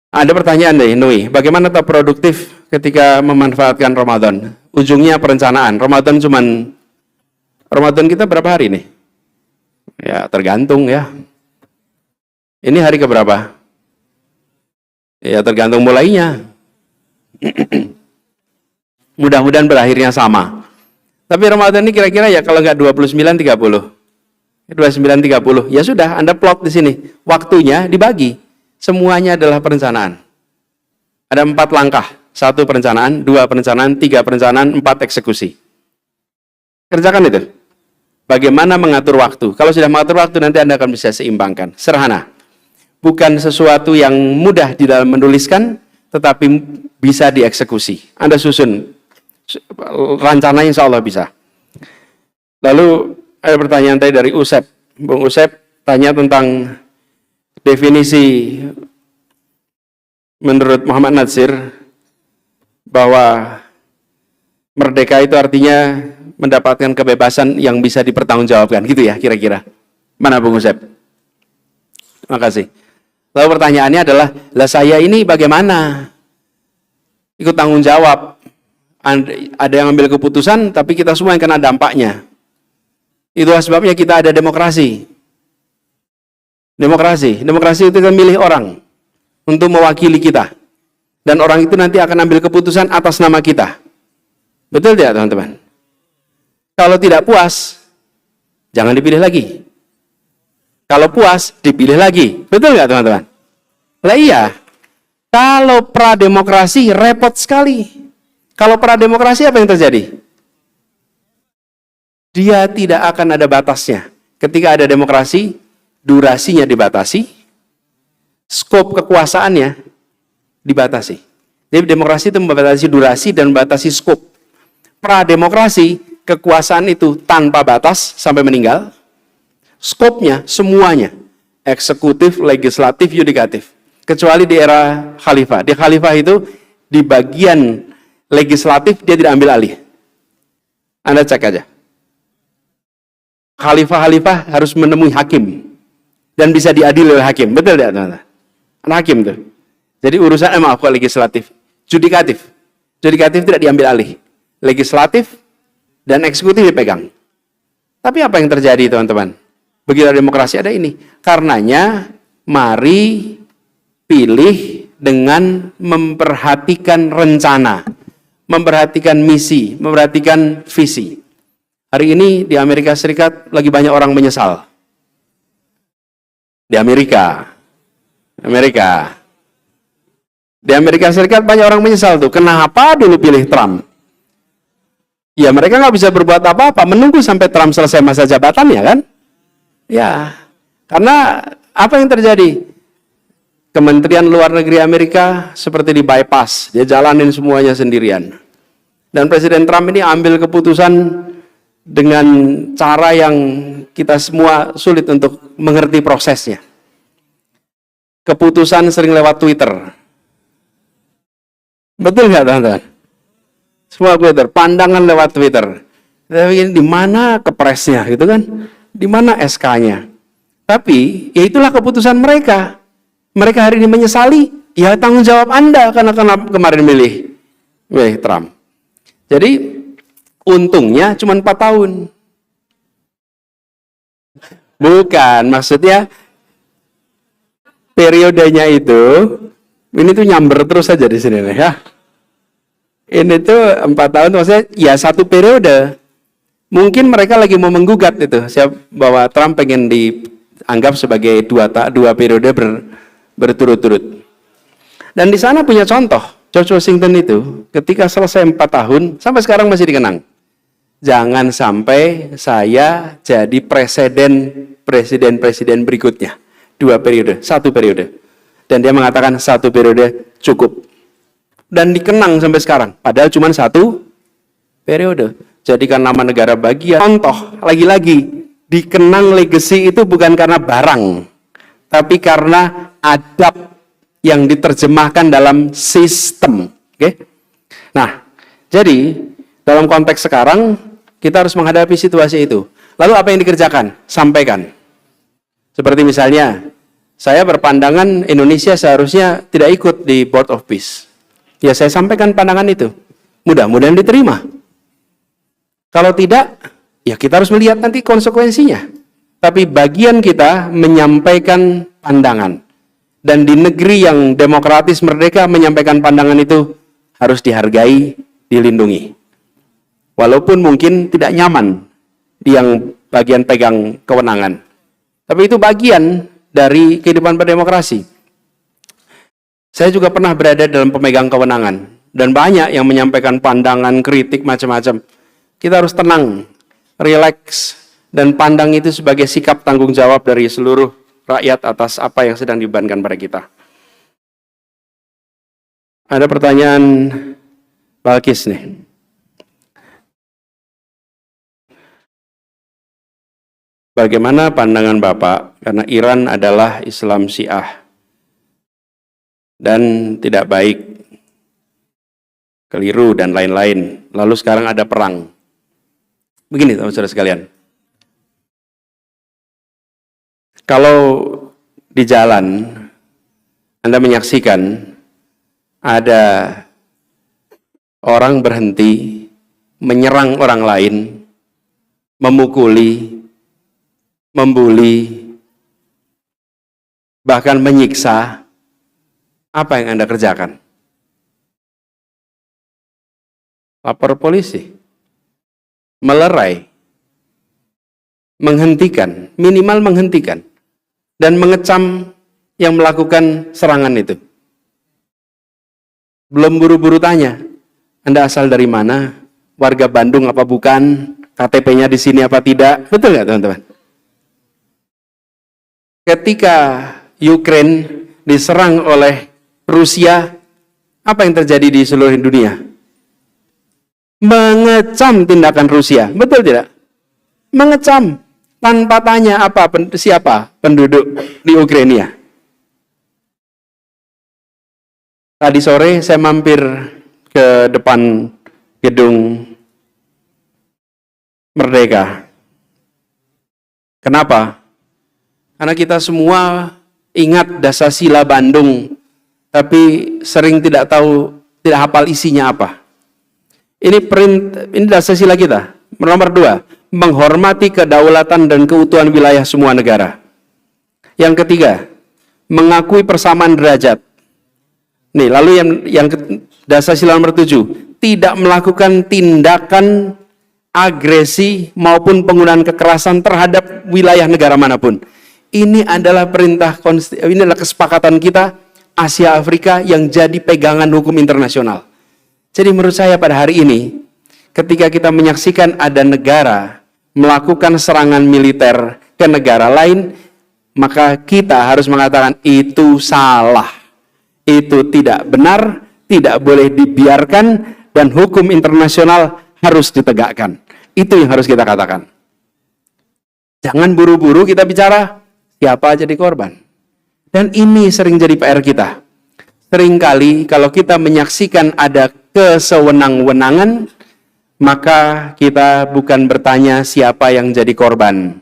Ada pertanyaan deh, Nui, bagaimana tetap produktif ketika memanfaatkan Ramadan? Ujungnya perencanaan. Ramadan kita berapa hari nih? Ya, tergantung ya. Ini hari keberapa? Ya, tergantung mulainya. Mudah-mudahan berakhirnya sama. Tapi Ramadan ini kira-kira ya kalau nggak 29-30. 29-30. Ya sudah, Anda plot di sini. Waktunya dibagi. Semuanya adalah perencanaan. Ada 4 langkah. 1 perencanaan, 2 perencanaan, 3 perencanaan, 4 eksekusi. Kerjakan itu. Bagaimana mengatur waktu. Kalau sudah mengatur waktu, nanti Anda akan bisa seimbangkan. Sederhana. Bukan sesuatu yang mudah di dalam menuliskan, tetapi bisa dieksekusi. Anda susun rencananya, insya Allah bisa. Lalu ada pertanyaan tadi dari Usep. Bung Usep tanya tentang definisi menurut Muhammad Natsir bahwa Merdeka itu artinya mendapatkan kebebasan yang bisa dipertanggungjawabkan, gitu ya kira-kira. Mana Bung Usep? Makasih. Lalu pertanyaannya adalah, lah saya ini bagaimana? Ikut tanggung jawab. Ada yang ambil keputusan, tapi kita semua yang kena dampaknya. Itulah sebabnya kita ada demokrasi. Demokrasi itu kan milih orang untuk mewakili kita. Dan orang itu nanti akan ambil keputusan atas nama kita. Betul tidak teman-teman? Kalau tidak puas, jangan dipilih lagi. Kalau puas, dipilih lagi. Betul nggak teman-teman? Lah iya. Kalau prademokrasi repot sekali. Kalau prademokrasi apa yang terjadi? Dia tidak akan ada batasnya. Ketika ada demokrasi, durasinya dibatasi, skop kekuasaannya dibatasi. Jadi demokrasi itu membatasi durasi dan membatasi skop. Prademokrasi, kekuasaan itu tanpa batas sampai meninggal. Skopnya semuanya, eksekutif, legislatif, yudikatif. Kecuali di era khalifah. Di khalifah itu di bagian legislatif dia tidak ambil alih. Anda cek aja. Khalifah-khalifah harus menemui hakim dan bisa diadili oleh hakim. Betul tidak teman-teman? Hakim tuh. Jadi urusan maaf kok legislatif, yudikatif. Yudikatif tidak diambil alih. Legislatif dan eksekutif dipegang. Tapi apa yang terjadi teman-teman? Begitu demokrasi ada ini. Karenanya mari pilih dengan memperhatikan rencana, memperhatikan misi, memperhatikan visi. Hari ini di Amerika Serikat lagi banyak orang menyesal. Di Amerika Serikat banyak orang menyesal tuh. Kenapa dulu pilih Trump? Ya mereka nggak bisa berbuat apa-apa, menunggu sampai Trump selesai masa jabatannya kan? Ya, karena apa yang terjadi? Kementerian Luar Negeri Amerika seperti di bypass, dia jalanin semuanya sendirian. Dan Presiden Trump ini ambil keputusan dengan cara yang kita semua sulit untuk mengerti prosesnya. Keputusan sering lewat Twitter. Betul nggak teman-teman? Semua Twitter, pandangan lewat Twitter. Tapi di mana kepresnya gitu kan? Di mana SK-nya? Tapi ya itulah keputusan mereka. Mereka hari ini menyesali, ya tanggung jawab Anda karena kemarin milih Trump. Jadi untungnya cuma 4 tahun. Bukan, maksudnya periodenya itu, ini tuh nyamber terus saja di sini ya. Ini tuh 4 tahun, maksudnya ya 1 periode. Mungkin mereka lagi mau menggugat itu, bahwa Trump pengen dianggap sebagai 2 periode berturut-turut. Dan di sana punya contoh, George Washington itu ketika selesai 4 tahun, sampai sekarang masih dikenang. Jangan sampai saya jadi presiden berikutnya. 2 periode, 1 periode. Dan dia mengatakan 1 periode cukup. Dan dikenang sampai sekarang. Padahal cuma 1 periode. Jadikan nama negara bagian. Contoh, lagi-lagi, dikenang legacy itu bukan karena barang. Tapi karena adab yang diterjemahkan dalam sistem. Oke? Nah, jadi dalam konteks sekarang, kita harus menghadapi situasi itu. Lalu apa yang dikerjakan? Sampaikan. Seperti misalnya, saya berpandangan Indonesia seharusnya tidak ikut di Board of Peace. Ya saya sampaikan pandangan itu. Mudah-mudahan diterima. Kalau tidak, ya kita harus melihat nanti konsekuensinya. Tapi bagian kita menyampaikan pandangan. Dan di negeri yang demokratis merdeka menyampaikan pandangan itu harus dihargai, dilindungi. Walaupun mungkin tidak nyaman di yang bagian pegang kewenangan. Tapi itu bagian dari kehidupan berdemokrasi. Saya juga pernah berada dalam pemegang kewenangan. Dan banyak yang menyampaikan pandangan, kritik, macam-macam. Kita harus tenang, rileks, dan pandang itu sebagai sikap tanggung jawab dari seluruh rakyat atas apa yang sedang dibebankan pada kita. Ada pertanyaan Balkis nih. Bagaimana pandangan Bapak? Karena Iran adalah Islam Syiah dan tidak baik keliru dan lain-lain. Lalu sekarang ada perang. Begini teman-teman sekalian. Kalau di jalan Anda menyaksikan ada orang berhenti menyerang orang lain, memukuli, membuli, bahkan menyiksa, apa yang Anda kerjakan? Lapor polisi, melerai, menghentikan, minimal menghentikan, dan mengecam yang melakukan serangan itu. Belum buru-buru tanya, Anda asal dari mana? Warga Bandung apa bukan? KTP-nya di sini apa tidak? Betul nggak teman-teman? Ketika Ukraine diserang oleh Rusia, apa yang terjadi di seluruh dunia? Mengecam tindakan Rusia, betul tidak? Mengecam tanpa tanya siapa penduduk di Ukraina. Tadi sore saya mampir ke depan gedung Merdeka. Kenapa? Karena kita semua ingat Dasasila Bandung, tapi sering tidak hafal isinya apa. Ini Dasasila kita. Nomor 2, menghormati kedaulatan dan keutuhan wilayah semua negara. Yang ketiga, mengakui persamaan derajat. Nih, lalu yang Dasasila nomor 7, tidak melakukan tindakan agresi maupun penggunaan kekerasan terhadap wilayah negara manapun. Ini adalah ini adalah kesepakatan kita Asia Afrika yang jadi pegangan hukum internasional. Jadi menurut saya pada hari ini, ketika kita menyaksikan ada negara melakukan serangan militer ke negara lain, maka kita harus mengatakan itu salah. Itu tidak benar, tidak boleh dibiarkan, dan hukum internasional harus ditegakkan. Itu yang harus kita katakan. Jangan buru-buru kita bicara siapa jadi korban. Dan ini sering jadi PR kita. Seringkali kalau kita menyaksikan ada kesewenang-wenangan, maka kita bukan bertanya siapa yang jadi korban,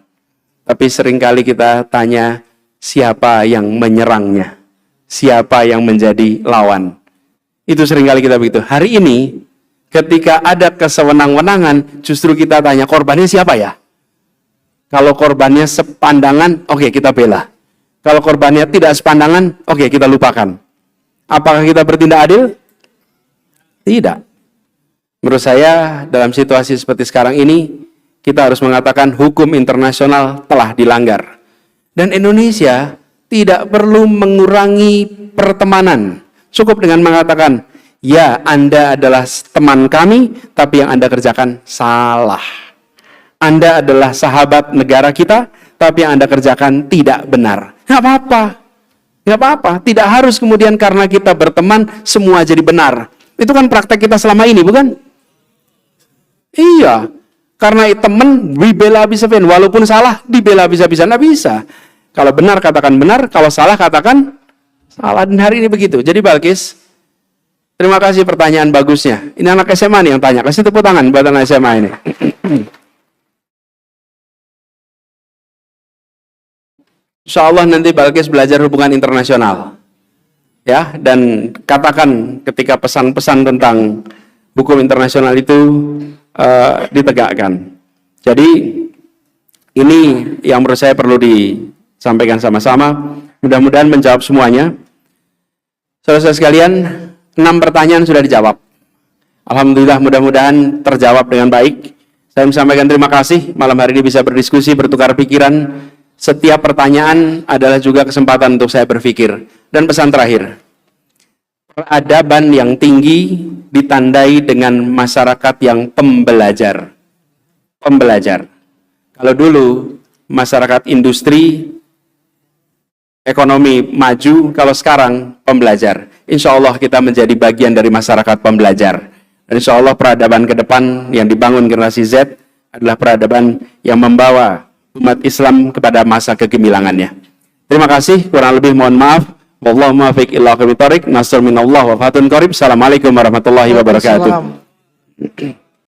tapi seringkali kita tanya siapa yang menyerangnya, siapa yang menjadi lawan. Itu seringkali kita begitu. Hari ini, ketika ada kesewenang-wenangan, justru kita tanya korbannya siapa ya? Kalau korbannya sepandangan, oke, kita bela. Kalau korbannya tidak sepandangan, oke, kita lupakan. Apakah kita bertindak adil? Tidak. Menurut saya, dalam situasi seperti sekarang ini, kita harus mengatakan hukum internasional telah dilanggar. Dan Indonesia tidak perlu mengurangi pertemanan. Cukup dengan mengatakan, ya, Anda adalah teman kami, tapi yang Anda kerjakan salah. Anda adalah sahabat negara kita, tapi yang Anda kerjakan tidak benar. Nggak apa-apa. Nggak apa-apa. Tidak harus kemudian karena kita berteman, semua jadi benar. Itu kan praktek kita selama ini, bukan? Iya. Karena teman, dibela habis-habisan. Walaupun salah, dibela habis-habisan. Nggak bisa. Kalau benar, katakan benar. Kalau salah, katakan salah. Dan hari ini begitu. Jadi Balkis, terima kasih pertanyaan bagusnya. Ini anak SMA nih yang tanya. Kasih tepuk tangan buat anak SMA ini. Insya Allah nanti Balkis belajar hubungan internasional. Ya, dan katakan ketika pesan-pesan tentang hukum internasional itu ditegakkan. Jadi ini yang menurut saya perlu disampaikan sama-sama. Mudah-mudahan menjawab semuanya. Saudara-saudara sekalian, 6 pertanyaan sudah dijawab. Alhamdulillah, mudah-mudahan terjawab dengan baik. Saya sampaikan terima kasih malam hari ini bisa berdiskusi, bertukar pikiran. Setiap pertanyaan adalah juga kesempatan untuk saya berpikir. Dan pesan terakhir, peradaban yang tinggi ditandai dengan masyarakat yang pembelajar. Pembelajar. Kalau dulu masyarakat industri, ekonomi maju, kalau sekarang pembelajar. Insya Allah kita menjadi bagian dari masyarakat pembelajar. Dan insya Allah peradaban ke depan yang dibangun generasi Z adalah peradaban yang membawa umat Islam kepada masa kegemilangannya. Terima kasih, kurang lebih mohon maaf. Wallahu muwaffiq ila aqwamit thoriq. Nasr minallah wa fathun qarib. Assalamualaikum warahmatullahi wabarakatuh. Waalaikumsalam.